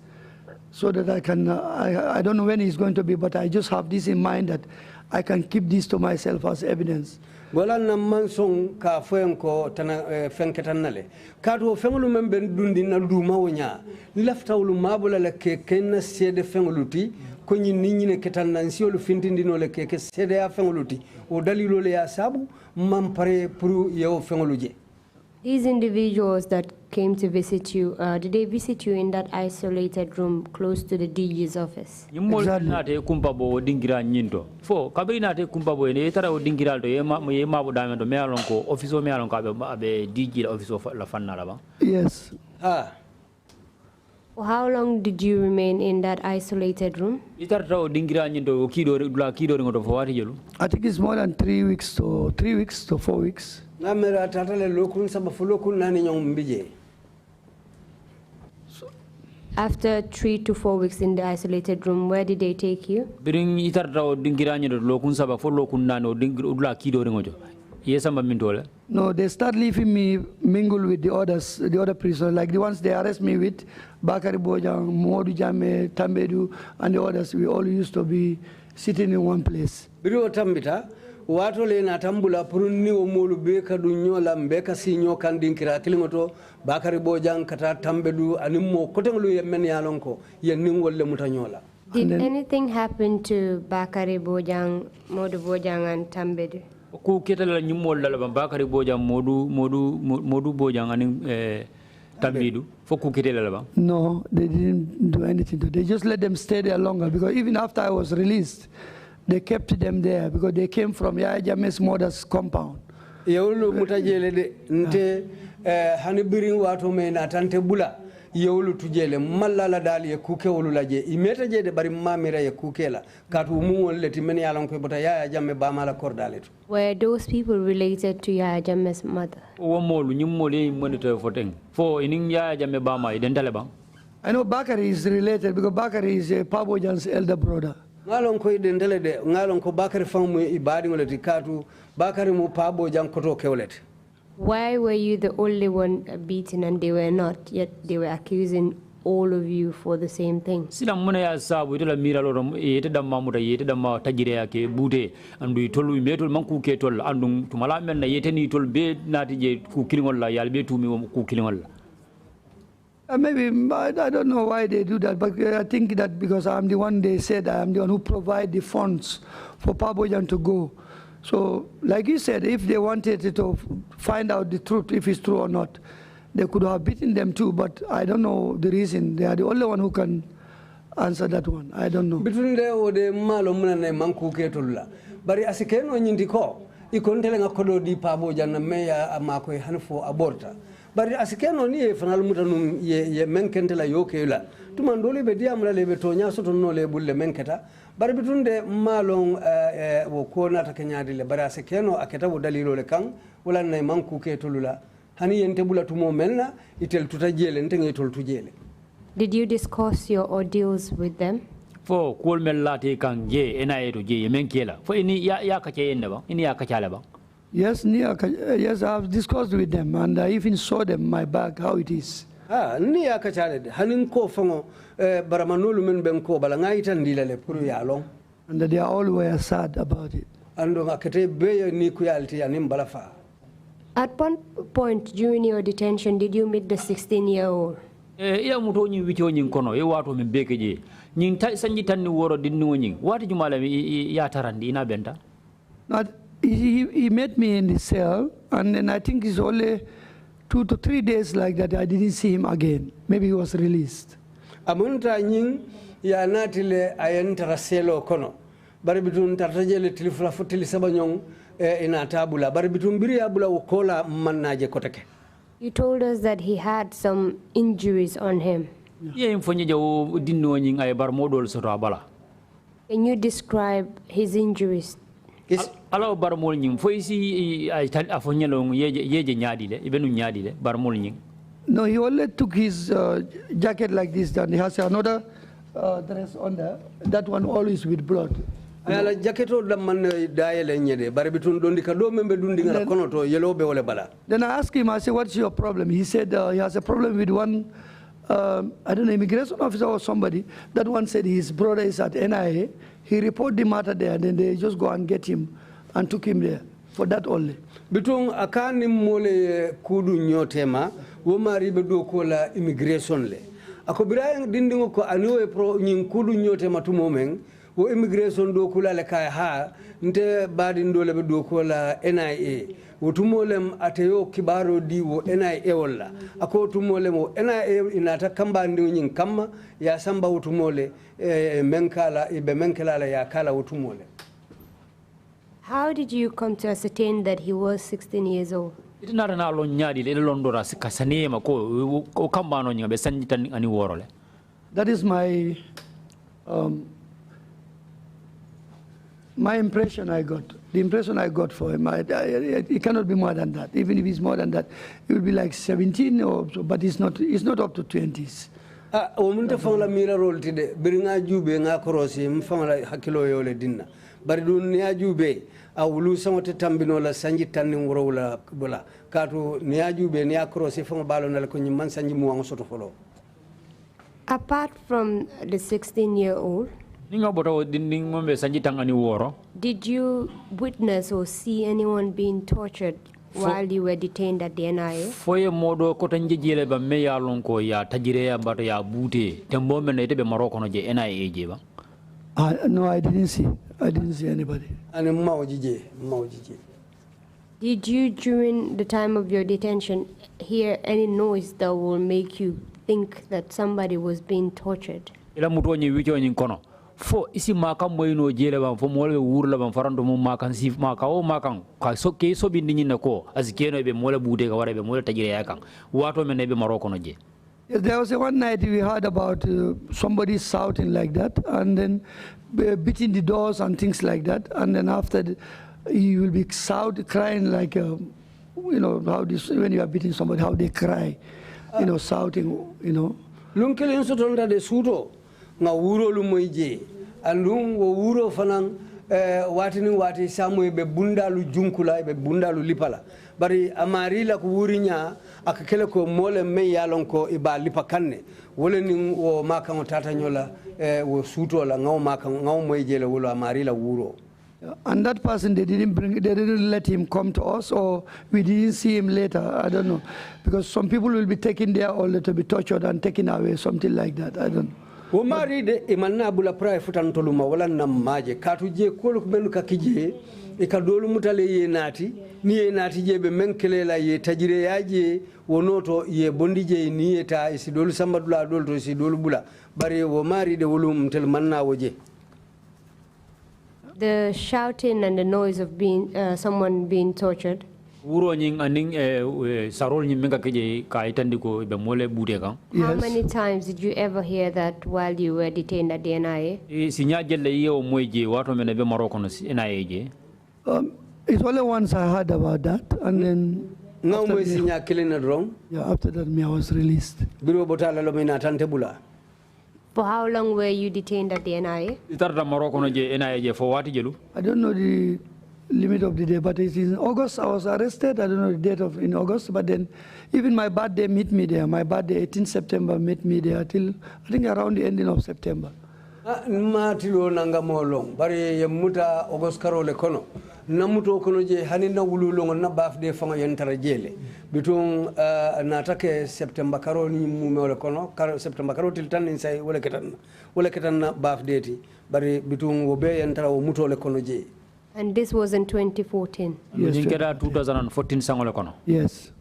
so that I can, I don't know when it's going to be, but I just have this in mind that I can keep this to myself as evidence. Wala na mansong ka fenko tana fenketanale kato fengolu membe dundi na duma wonya lafta wulu mabula la kenna sede fengoluti ko nyinni ne ketanna nsiolu fintindino le keke sede ya fengoluti o dalilo le ya sabu mampare pour yo fengoluje. These individuals that came to visit you, did they visit you in that isolated room close to the DG's office? Exactly. Nate kumpa bo dingira nyinto fo kabiri nate kumpa bo ne tara o dingira to yema bo dame to me alon ko office o me alon ko abe DG office of la fanna la ba. Yes. How long did you remain in that isolated room? Itarta o dingira nyinto kido dula kido ngoto fo wati jelu. I think it's more than 3 weeks to 4 weeks. Ngamera tatale lokun saba fulokun nani nyong mbije. After 3 to 4 weeks in the isolated room, where did they take you? Biring itarta o dingira nyinto lokun saba fo lokun nano dula kido ngoto. Yesamba mintole. No, they start leaving me mingle with the other prisoners, like the ones they arrest me with, Bakari Bojang, Modu Jame, Tambedu, and the others. We all used to be sitting in one place. Biro tambita wato le na tambula purunni o molu beka du nyola mbeka si nyokan dinkira kilingoto Bakari Bojang kata Tambedu animo kotenglu yemen yalonko yenning wolle mutanyola. Did anything happen to Bakari Bojang, Modu Bojang, and Tambedu? Ku ketala nyumol la Bakari Bojang Modu Bojang aning Tambedu fo ku ketala la ba. No, they didn't do anything to. They just let them stay there longer, because even after I was released, they kept them there because they came from Yaya Jammeh's mother's compound. Yewlu mutajele de nte hani birin wato me na tante bula yewlu tujele mallala dali e kuke wolu laje imeta je de bari mamira e kukela katu mu wolle timeni yalon ko bota Yaya Jammeh ba mala kordale to. Were those people related to Yaya Jammeh's mother? Wo molu nyummole monito foteng fo ining Yaya Jammeh ba ma identale ba. I know Bakari is related because Bakari is Pabojan's elder brother. Ngalon ko identale de ngalon ko Bakari famu ibadi ngoleti katu Bakari mu Pabojang koto kewlete. Why were you the only one beaten and they were not, yet they were accusing all of you for the same thing? Silam muna ya sabu ite la mira loro yete damma muta yete damma tajire yake bute andu tolu metol manku ke tol andum tumala men na yete ni tol be nati je ku kilingol la yal be tumi ku kilingol la. Maybe, I don't know why they do that, but I think that because I'm the one, they said I'm the one who provide the funds for Pabojan to go. So, like you said, if they wanted to find out the truth, if it's true or not, they could have beaten them too, but I don't know the reason. They are the only one who can answer that one. I don't know. Between the ode malo muna manku ketulla. Bari asikeno nyindi ko ikontele ngakodo di Pabojan na meya amako hanfo aborta. Bari asikeno ni fanal mutanum ye menkente la yokela tumandoli be diamla le betonya soto no le bulle menketa bari bitunde malon wo kona ta kenyadi le bari asikeno aketa wo dalilo le kan wala nay manku ke tolula hani yente bula tumo melna itel tutajele ntenge tol tujele. Did you discuss your ordeals with them? Fo kol mellati kan je enaye to je menkela fo ini ya kace yenda ba ini ya kacala ba. Yes, yes, I've discussed with them, and I even saw them my bag how it is. Niya kachale hanin ko fango baramanulu men benko bala ngaita ndila le puru yalong. And they all were sad about it. Ando akete beye ni kuyalti anim balafa. At one point during your detention, did you meet the 16-year-old? Ila muto nyi wicho nyi kono e wato min bekeje nyi sanji tanni woro dinno nyi wati jumala ya tarandi ina benta. he met me in the cell, and then I think it's only 2 to 3 days like that. I didn't see him again. Maybe he was released. Amunta nying ya natile ayentara selo kono. Bari bitun tartajele tilifula futili sabanyong ina tabula. Bari bitun biri abula ukola mannaje koteke. You told us that he had some injuries on him. Can you describe his injuries? Yes. No, he only took his jacket like this, and he has another dress on there. That one always with blood. Ayala jacketo man daele nyede bari bitun dondi ka do membe dundi ngara kono to yelo be wala bala. Then I asked him, I said, what's your problem? He said he has a problem with one, I don't know, immigration officer or somebody. That one said his brother is at NIA. He reported the matter there, and then they just go and get him and took him there for that only. Bitun akani mole kudu nyotema wo mari be do ko la immigration le. Ako birayen dindingo ko aniwe pro nyin kudu nyotema tumomeng. Wo immigration do kula le kay ha nte badi ndole be do kula NIA wo tumolem ateyo kibaro di wo NIA wala ako tumolem wo NIA inata kamba ndi nyin kamma ya samba wo tumole menkala ibe menkala ya kala wo tumole. How did you come to ascertain that he was 16 years old? That is my impression I got. The impression I got for him, it cannot be more than that. Even if it's more than that, it will be like 17 or so, but it's not up to 20s. Omunta fangla mira role tide biringa jube nga korosi mfangla hakilo yole dinna bari dunia jube awulu samote tambino la sanji tanni ngoro la bola katu nia jube nia korosi fanga balo na ko nyimman sanji muwango soto folo. Apart from the 16-year-old, did you witness or see anyone being tortured while you were detained at the NIA? No, I didn't see. I didn't see anybody. Did you, during the time of your detention, hear any noise that will make you think that somebody was being tortured? Fo isi maka moino jele ban fo mole wurla ban faranto mo makan sif maka o makan ka so ke so bindi nyina ko azikeno be mole bude ka wara be mole tajire yakan wato men be maroko no je. Yes, there was one night we heard about somebody shouting like that, and then beating the doors and things like that, and then after he will be crying like you know how this when you are beating somebody how they cry, you know, shouting, you know. Lunkelen sotonda de suto nga wuro lu moyje andum wo wuro fanan watini wati samoy be bundalu junkula be bundalu lipala bari amari la ko wurinya akakele ko mole me yalon ko iba lipa kanne wole ni wo makan tata nyola wo suto la ngaw makan ngaw moyje la wolo amari la wuro. And that person, they didn't let him come to us, or we didn't see him later. I don't know, because some people will be taken there or to be tortured and taken away, something like that. I don't know. Wo mari de imanna bula pray futan toluma wala nam maje katu je kolu benu kakije e ka dolu mutale ye nati ni ye nati je be menkele la ye tajire yaje wonoto ye bondije ni eta isi dolu samadula dolu to isi dolu bula bari wo mari de wolum tel manna woje. The shouting and the noise of being someone being tortured. How many times did you ever hear that while you were detained at the NIA? It's only once I heard about that, and then after that I was released. For how long were you detained at the NIA? I don't know the limit of the day, but it's in August. I was arrested. I don't know the date of in August, but then even my birthday met me there. My birthday, 18 September, met me there till I think around the ending of September. Matilo nanga molong bari yemuta August karole kono namuto kono je hanina wululongo na birthday fanga yentara jele bitung natake September karoni mumole kono September karoti tan insay wala ketan na birthday ti bari bitung wo be yentara wo mutole kono je. And this was in 2014. Yes, 2014 sangole kono. Yes.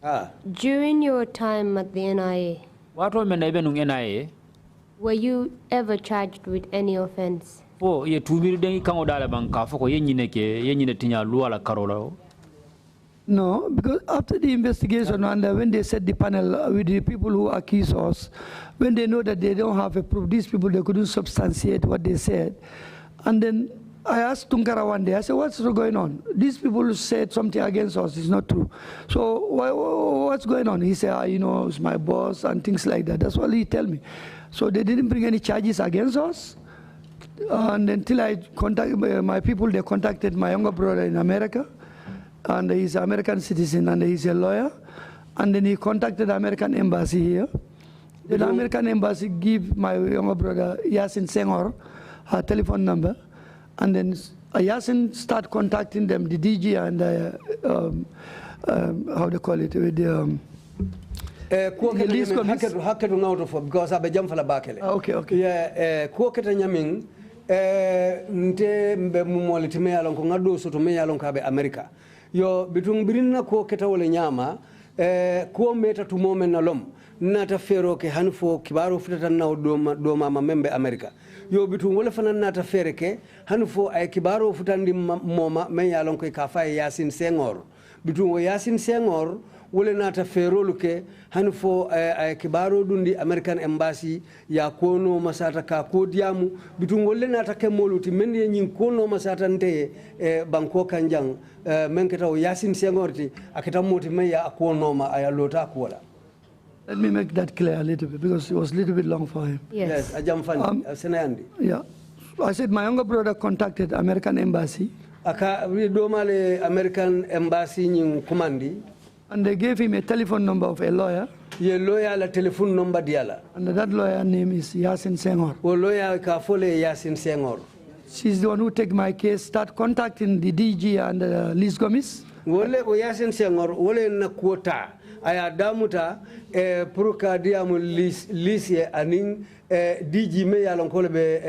During your time at the NIA, Wato men ebe nung NIA. were you ever charged with any offense? Po ye tumiri den kango dala banka foko ye nyine tinya luala karola. No, because after the investigation and when they set the panel with the people who accuse us, when they know that they don't have a proof, these people, they couldn't substantiate what they said. And then I asked Tunkara one day, I said, what's going on? These people said something against us, it's not true. So what's going on? He said, you know, it's my boss and things like that. That's what he tell me. So they didn't bring any charges against us. And until I contacted my people, they contacted my younger brother in America. And he's an American citizen and he's a lawyer. And then he contacted the American embassy here. Then the American embassy gave my younger brother, Yasin Senghor, her telephone number. And then Yasin started contacting them, the DG and how they call it, with the because abe jam fala bakele. Okay. Yeah, ko keta nyaming nte mbe mumoliti me yalon ko ngado soto me yalon ka be America. Yo bitung birinna ko keta wala nyama ko meta to moment na lom nata fero ke hanfo kibaro futata na do mama membe America. Yo bitung wala fana nata fere ke hanfo ay kibaro futandi moma me yalon ko ka fay Yasin Senghor. Bitung Yasin Senghor wole nata feroluke hanfo kibaro dundi American embassy ya kono masata ka kodiamu bitung wole nata kemoluti menye nyin kono masata nte banko kanjang menketa Yasin Senghorti aketa moti meya akono ma ayalota akola. Let me make that clear a little bit because it was a little bit long for him. Yes. Ajam fandi senayandi. Yeah. I said my younger brother contacted American embassy. Aka do male American embassy nyin kumandi. And they gave him a telephone number of a lawyer. Ye lawyer la telephone number diala. And that lawyer name is Yasin Senghor. O lawyer ka fole Yasin Senghor. She's the one who take my case, start contacting the DG and Liz Gomis. Wole o Yasin Senghor wole na quota aya damuta puruka diamu Liz aning DG me yalon kolbe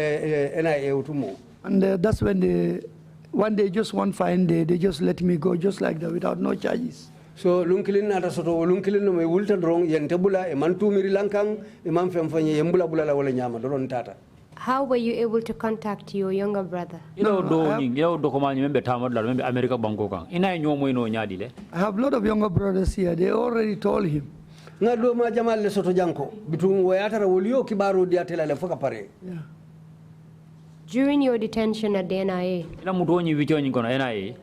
NIA utumo. And that's when one day, just one fine day, they just let me go just like that without no charges. So lunkilin nata soto lunkilin no me wulta drong yentebula e mantu miri lankang e man femfanye yembula bula la wala nyama doron tata. How were you able to contact your younger brother? Do komani membe tamad la membe America banko kan. Ina nyomo ino nyadi le. I have a lot of younger brothers here. They already told him. Ngado ma jamal le soto janko bitum wayatara wolio kibaro diatela le foka pare. Yeah. During your detention at the NIA, Ina mudonyi vichonyi kono NIA.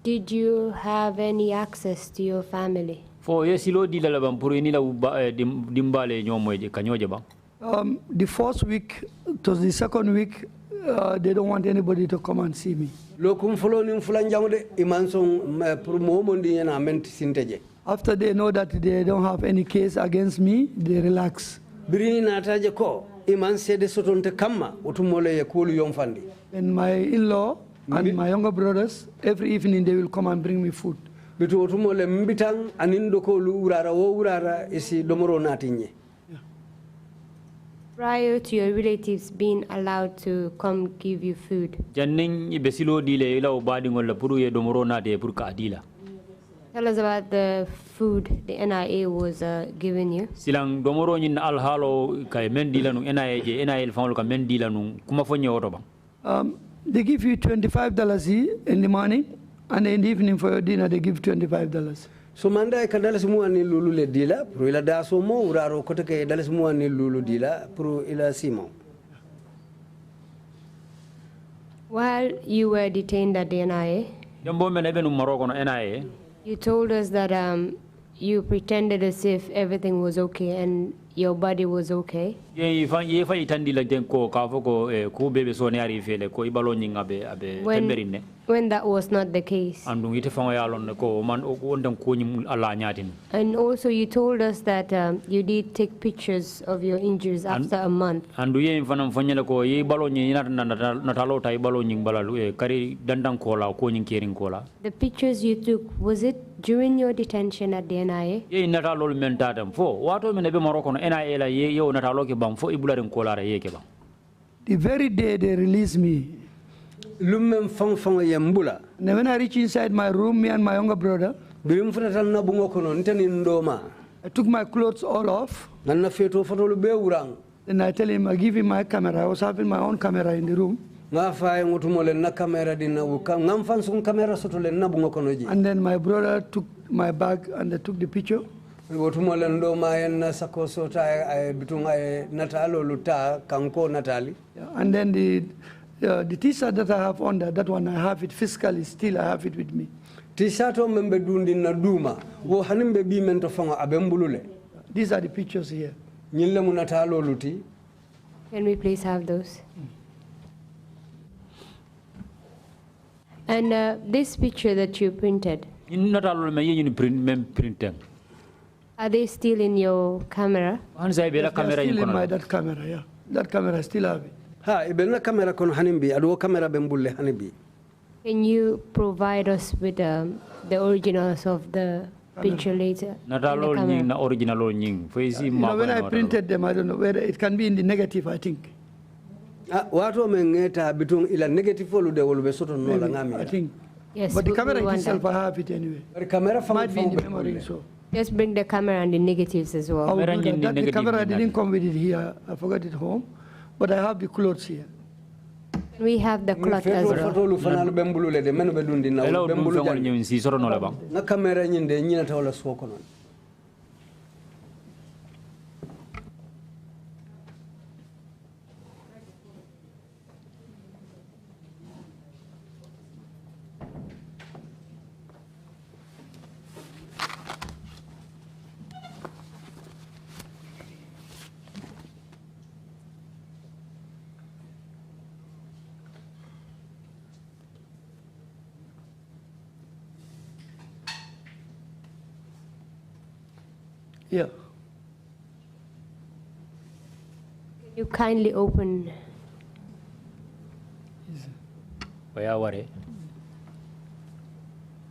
did you have any access to your family? For yesilo di la bampuru ini la dimbale nyomo je kanyoje ba. The first week to the second week, they don't want anybody to come and see me. Lokum folo nim fulanjamude imanson pour momondi na menti sinteje. After they know that they don't have any case against me, they relax. Birini nataje ko iman sede sotonte kamma utumole ye kulu yomfandi. And my in-law and my younger brothers, every evening they will come and bring me food. Bitu utumole mbitang anindo ko lu urara wo urara isi domoro natinye. Prior to your relatives being allowed to come give you food, Janning besilo dile ila obadi ngola puru ye domoro na de pur ka dila. tell us about the food the NIA was giving you. Silang domoro nyin alhalo kay men dila nu NIA je NIA fawlo ka men dila nu kuma fonye oto ba. They give you $25 in the morning, and in the evening for your dinner they give $25. So manda e kadala semua ni lulu le dila pro ila da so mo uraro kote ke dala semua ni lulu dila pro ila simo. While you were detained at the NIA, Jambo men ebe nu Morocco no NIA. you told us that you pretended as if everything was okay and your body was okay. Ye fa itandi la den ko ka foko ko bebe so ne ari fele ko ibalo nyinga abe temberine. When that was not the case. Andu ite fa yalon ko man o ndam ko nyim ala nyatin. And also you told us that you did take pictures of your injuries after a month. Andu ye fanam fanyela ko ye balo nyi natalo tay balo nying balalu kari dandan ko la ko nyin kering ko la. The pictures you took, was it during your detention at the NIA? Ye natalo men tatam fo wato men be Morocco no NIA la ye natalo ke bam fo ibularen ko la ye ke bam. The very day they released me, Lumem fang fang yambula. And then when I reached inside my room, me and my younger brother, Birim fanatal na bungo kono nteni ndoma. I took my clothes all off. Nanna feto fatolu be urang. Then I tell him, I give him my camera. I was having my own camera in the room. And then my brother took my bag and they took the picture. And then the T-shirt that I have on that one, I have it physically, still I have it with me. These are the pictures here. Can we please have those? And this picture that you printed, are they still in your camera? Yes, they are still in my that camera, yeah. That camera I still have it. Can you provide us with the originals of the picture later? You know, when I printed them, I don't know whether it can be in the negative, I think. Maybe, I think. Yes, But the camera want itself, that. I have it anyway. Might be in the memory, so. Just bring the camera and the negatives as I well. will do that. The camera didn't come with it here. I forgot it home. But I have the clothes here. We have the cloth as well. Yeah. You kindly open.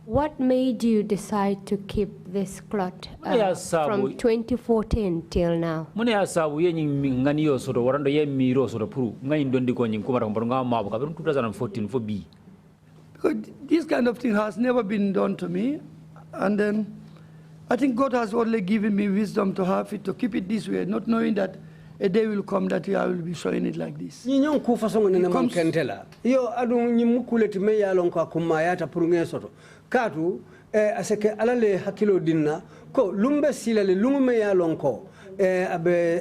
What made you decide to keep this cloth from 2014 till now? Because this kind of thing has never been done to me. And then I think God has only given me wisdom to have it, to keep it this way, not knowing that a day will come that I will be showing it like this. Katu aseke alale hakilo dinna ko lumbe silale lungume ya lonko abe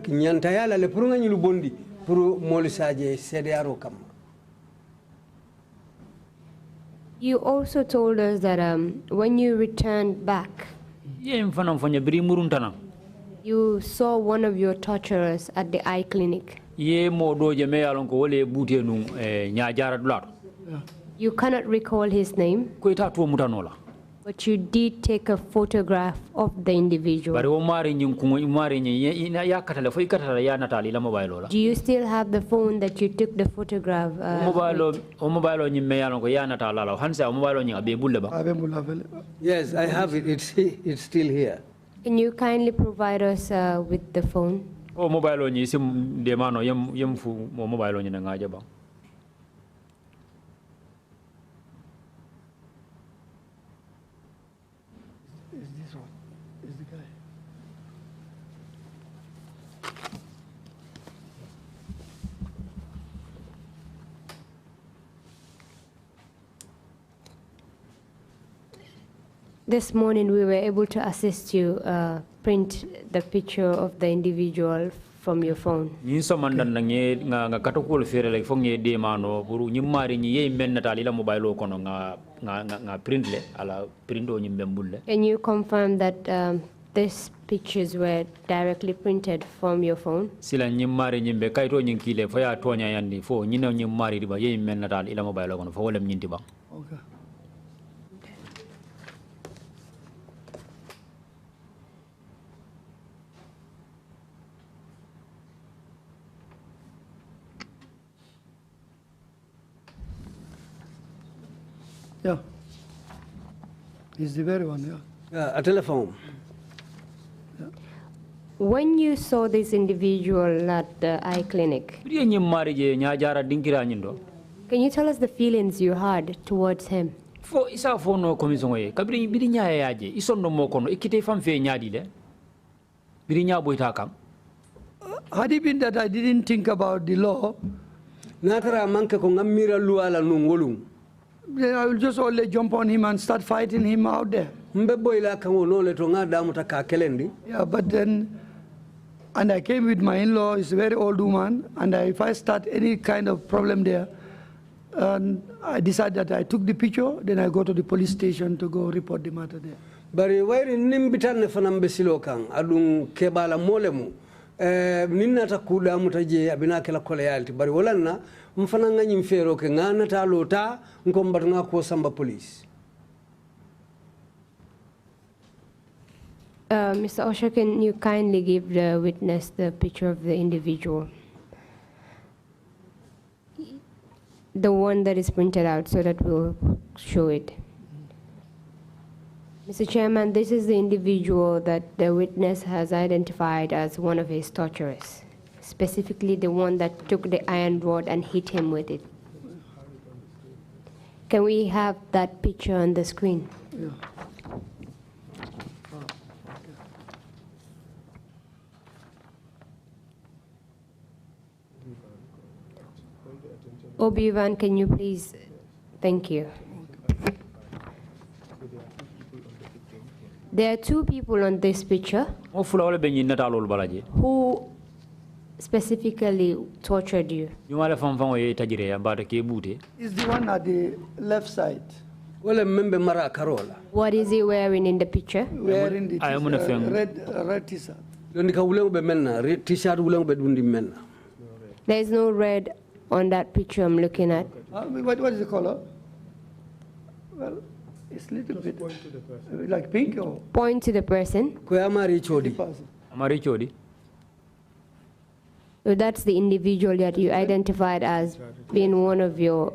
kinyanta yala le purunga nyilu bondi puru molisaje CDRO kam. You also told us that when you returned back, you saw one of your torturers at the eye clinic. You cannot recall his name, but you did take a photograph of the individual. Do you still have the phone that you took the photograph Yes, I have it. It's still here. Can you kindly provide us with the phone? This morning we were able to assist you print the picture of the individual from your phone. Can you confirm that these pictures were directly printed from your phone? Okay. Yeah. It's the very one, yeah. A telephone. Yeah. When you saw this individual at the eye clinic, can Can you tell us the feelings you had towards him? Fo isa fo no commission ye kabiri biri nya yaje isondo mo kono ikite fam fe nyaadi le biri nya boyta kam. Had it been that I didn't think about the law, natara manke ko ngamira luala nungolum then I will just only jump on him and start fighting him out there. mbe boyla kan wono le to ngada mutaka kelendi. Yeah, but then, and I came with my in-law, he's a very old woman, and if I start any kind of problem there, and I decided that I took the picture, then I go to the police station to go report the matter there. Bari wairi nimbitan ne fanam besilo kan adun kebala molemu ninna ta kuda mutaje abina kala kolayalti bari walanna mfana ngani mfero ke ngana ta lota ngomba nga ko samba police. Mr. Osher, can you kindly give the witness the picture of the individual? The one that is printed out so that we'll show it. Mr. Chairman, this is the individual that the witness has identified as one of his torturers, specifically the one that took the iron rod and hit him with it. Can we have that picture on the screen? Yeah. Obi-Wan, can you please? Thank you. There are two people on this picture who specifically tortured you. Is the one at the left side. What is he wearing in the picture? Wearing the red t-shirt. There is no red on that picture I'm looking at. What is the color? Well, it's a little bit like pink or? Point to the person. So that's the individual that you identified as being one of your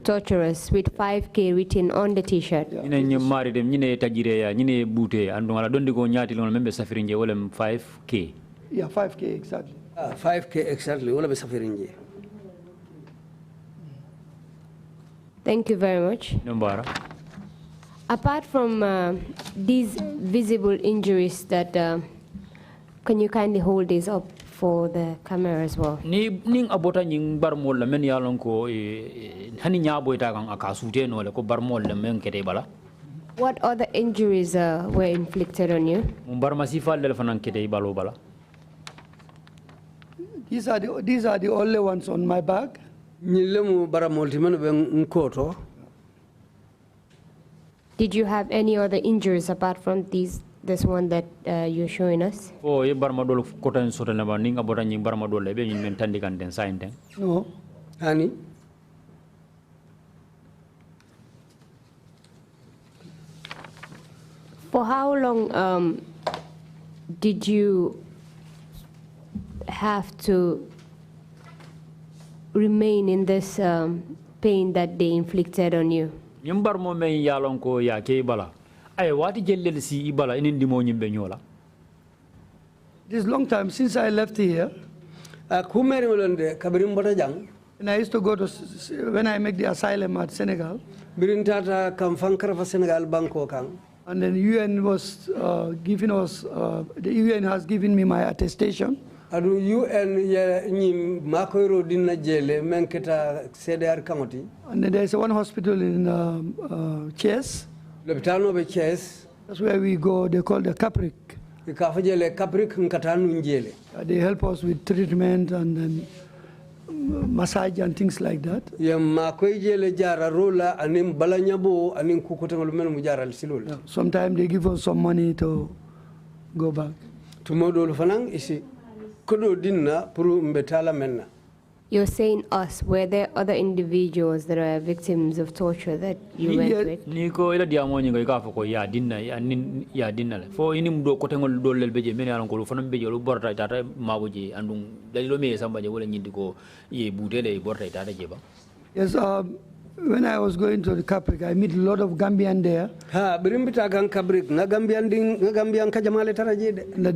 torturers with 5K written on the t-shirt. Yeah. 5K. Yeah, 5K exactly. 5K exactly. Thank you very much. Apart from these visible injuries that, can you kindly hold this up for the camera as well? What other injuries were inflicted on you? These are the only ones on my back. Did you have any other injuries apart from this one that you're showing us? No. Honey? For how long did you have to remain in this pain that they inflicted on you? This long time since I left here, and I used to go to, when I make the asylum at Senegal, and then UN was giving us, the UN has given me my attestation. And then there's one hospital in Thiès. That's where we go, they call the Capric. They help us with treatment and then massage and things like that. Sometimes they give us some money to go back. You're saying us, were there other individuals that are victims of torture that you went with? Yes, when I was going to the Capric, I meet a lot of Gambian there. And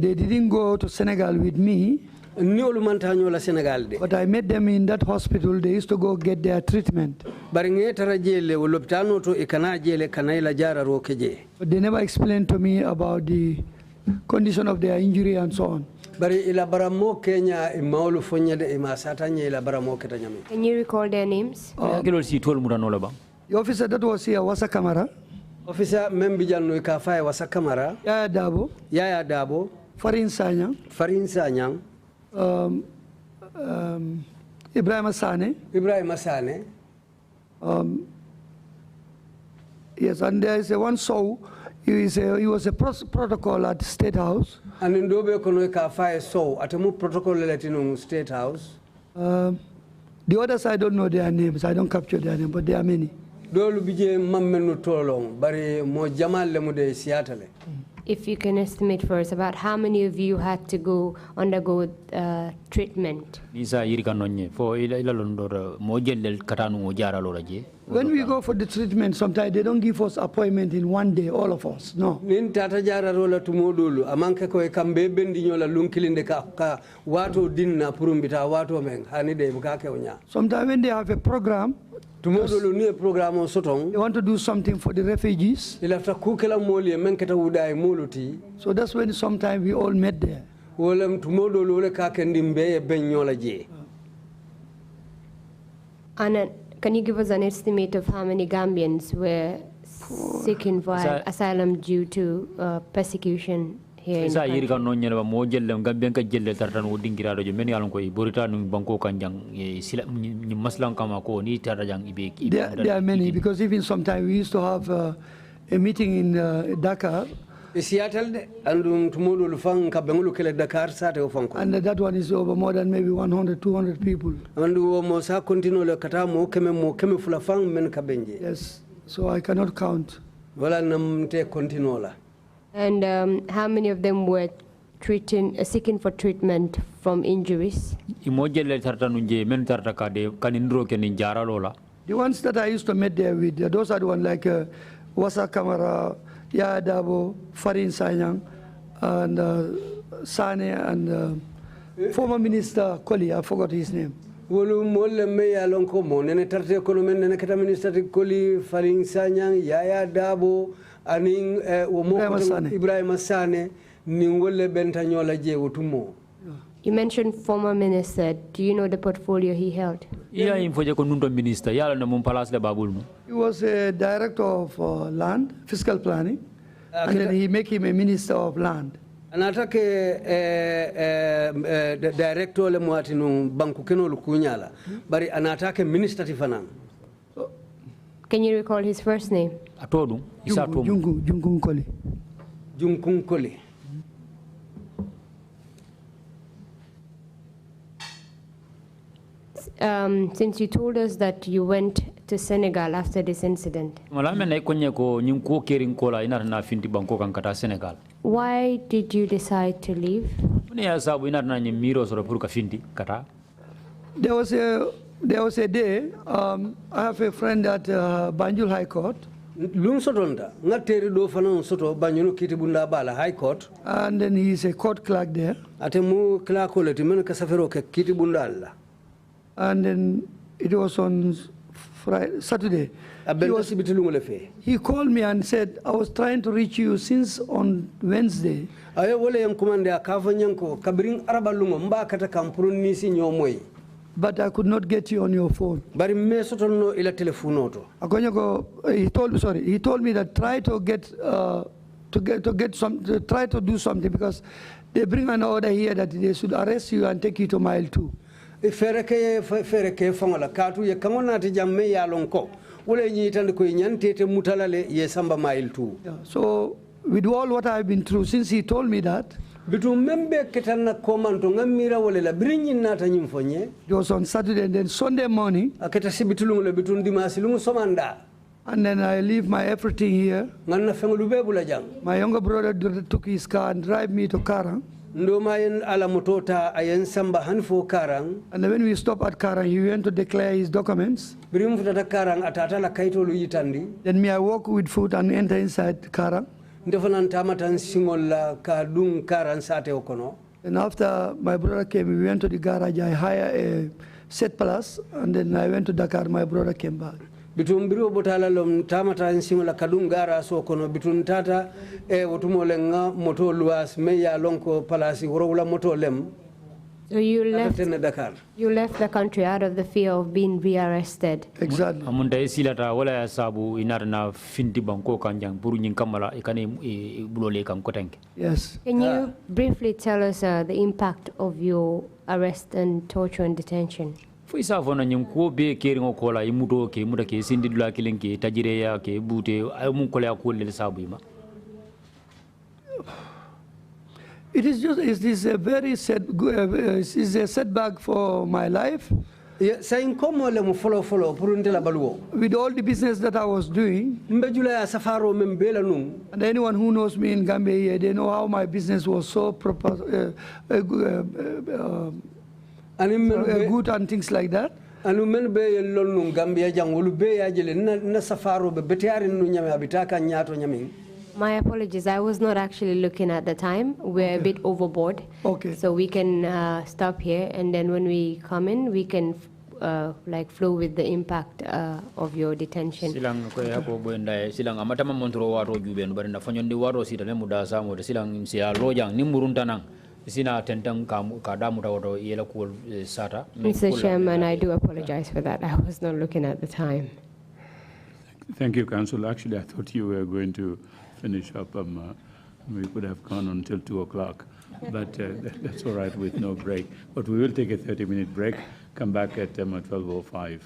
they didn't go to Senegal with me. But I met them in that hospital. They used to go get their treatment. But they never explained to me about the condition of their injury and so on. Can you recall their names? The officer that was here was a camera. Officer Membijanu Ikafai was a camera. Yaya Dabo. Farin Sanyang. Ibrahim Asane. Yes, and there is one so he was a protocol at State House. And in Dobe Kono Ikafai so at a protocol Latino State House. The others I don't know their names. I don't capture their names, but there are many. If you can estimate first, about how many of you had to undergo treatment? When we go for the treatment, sometimes they don't give us appointment in one day, all of us. No. Sometimes when they have a program, they want to do something for the refugees. So that's when sometimes we all met there. And can you give us an estimate of how many Gambians were seeking for asylum due to persecution here in the country? There are many, because even sometimes we used to have a meeting in Dakar. And that one is over more than maybe 100, 200 people. Yes, so I cannot count. And how many of them were seeking for treatment from injuries? The ones that I used to meet there with, those are the ones like Wasa Kamara, Yaya Dabo, Farin Sanyang, and Sane, and former Minister Koli, I forgot his name. Ibrahim Asane. You mentioned former minister. Do you know the portfolio he held? He was a director of land, fiscal planning, and then he make him a minister of land. Anatake director le muatinu banku keno lukunyala, bari anatake minister tifanang. Can you recall his first name? Junkun Koli. Since you told us that you went to Senegal after this incident, why did you decide to leave? There was a day, I have a friend at Banjul High Court. High Court. And then he is a court clerk there. And then it was on Saturday. He called me and said, I was trying to reach you since on Wednesday. But I could not get you on your phone. He told me that try to do something, because they bring an order here that they should arrest you and take you to mile 2. So with all what I've been through, since he told me that, it was on Saturday, and then Sunday morning, and then I leave my everything here. My younger brother took his car and drive me to Karang. And when we stopped at Karang, he went to declare his documents. Then me, I walk with foot and enter inside Karang. And after my brother came, we went to the garage. I hired a set plus, and then I went to Dakar. My brother came back. Bitun biro botala lom tamata nsimula kadungara so kono bitun tata wotumo lenga moto luas meya lonko palasi worowla moto lem. So you left the country out of the fear of being rearrested. Exactly. Amunda silata wala sabu inarna finti banko kanjang buru nyin kamala ikane bulole kam kotenke. Yes. Can you briefly tell us the impact of your arrest and torture and detention? Foi sa fona nyum ko be keri ngo kola imudo ke muda ke sindi dula kilenke tajireya ke bute ay mun kola ko le sabu ma. It is a very is a setback for my life. With all the business that I was doing, and anyone who knows me in Gambia, they know how my business was so proper, good and things like that. My apologies, I was not actually looking at the time. We're a bit overboard. Okay. So we can stop here, and then when we come in, we can like flow with the impact of your detention. Silang ko ya ko boenda silang amata mamontro waro jube no barina fanyondi waro sita ne muda samo de silang sia lojang ni muruntanang sina tentang kam kadamu tawoto yela ko sata. Mr. Chairman, I do apologize for that. I was not looking at the time. Thank you, Council. Actually, I thought you were going to finish up. We could have gone until 2 o'clock, but that's all right with no break. But we will take a 30-minute break, come back at 12:05.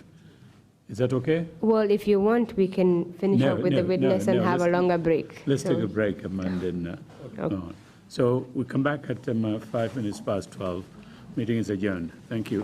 Is that okay? Well, if you want, we can finish up with the witness and have a longer break. Let's take a break, and then so we come back at 5 minutes past 12. Meeting is adjourned. Thank you.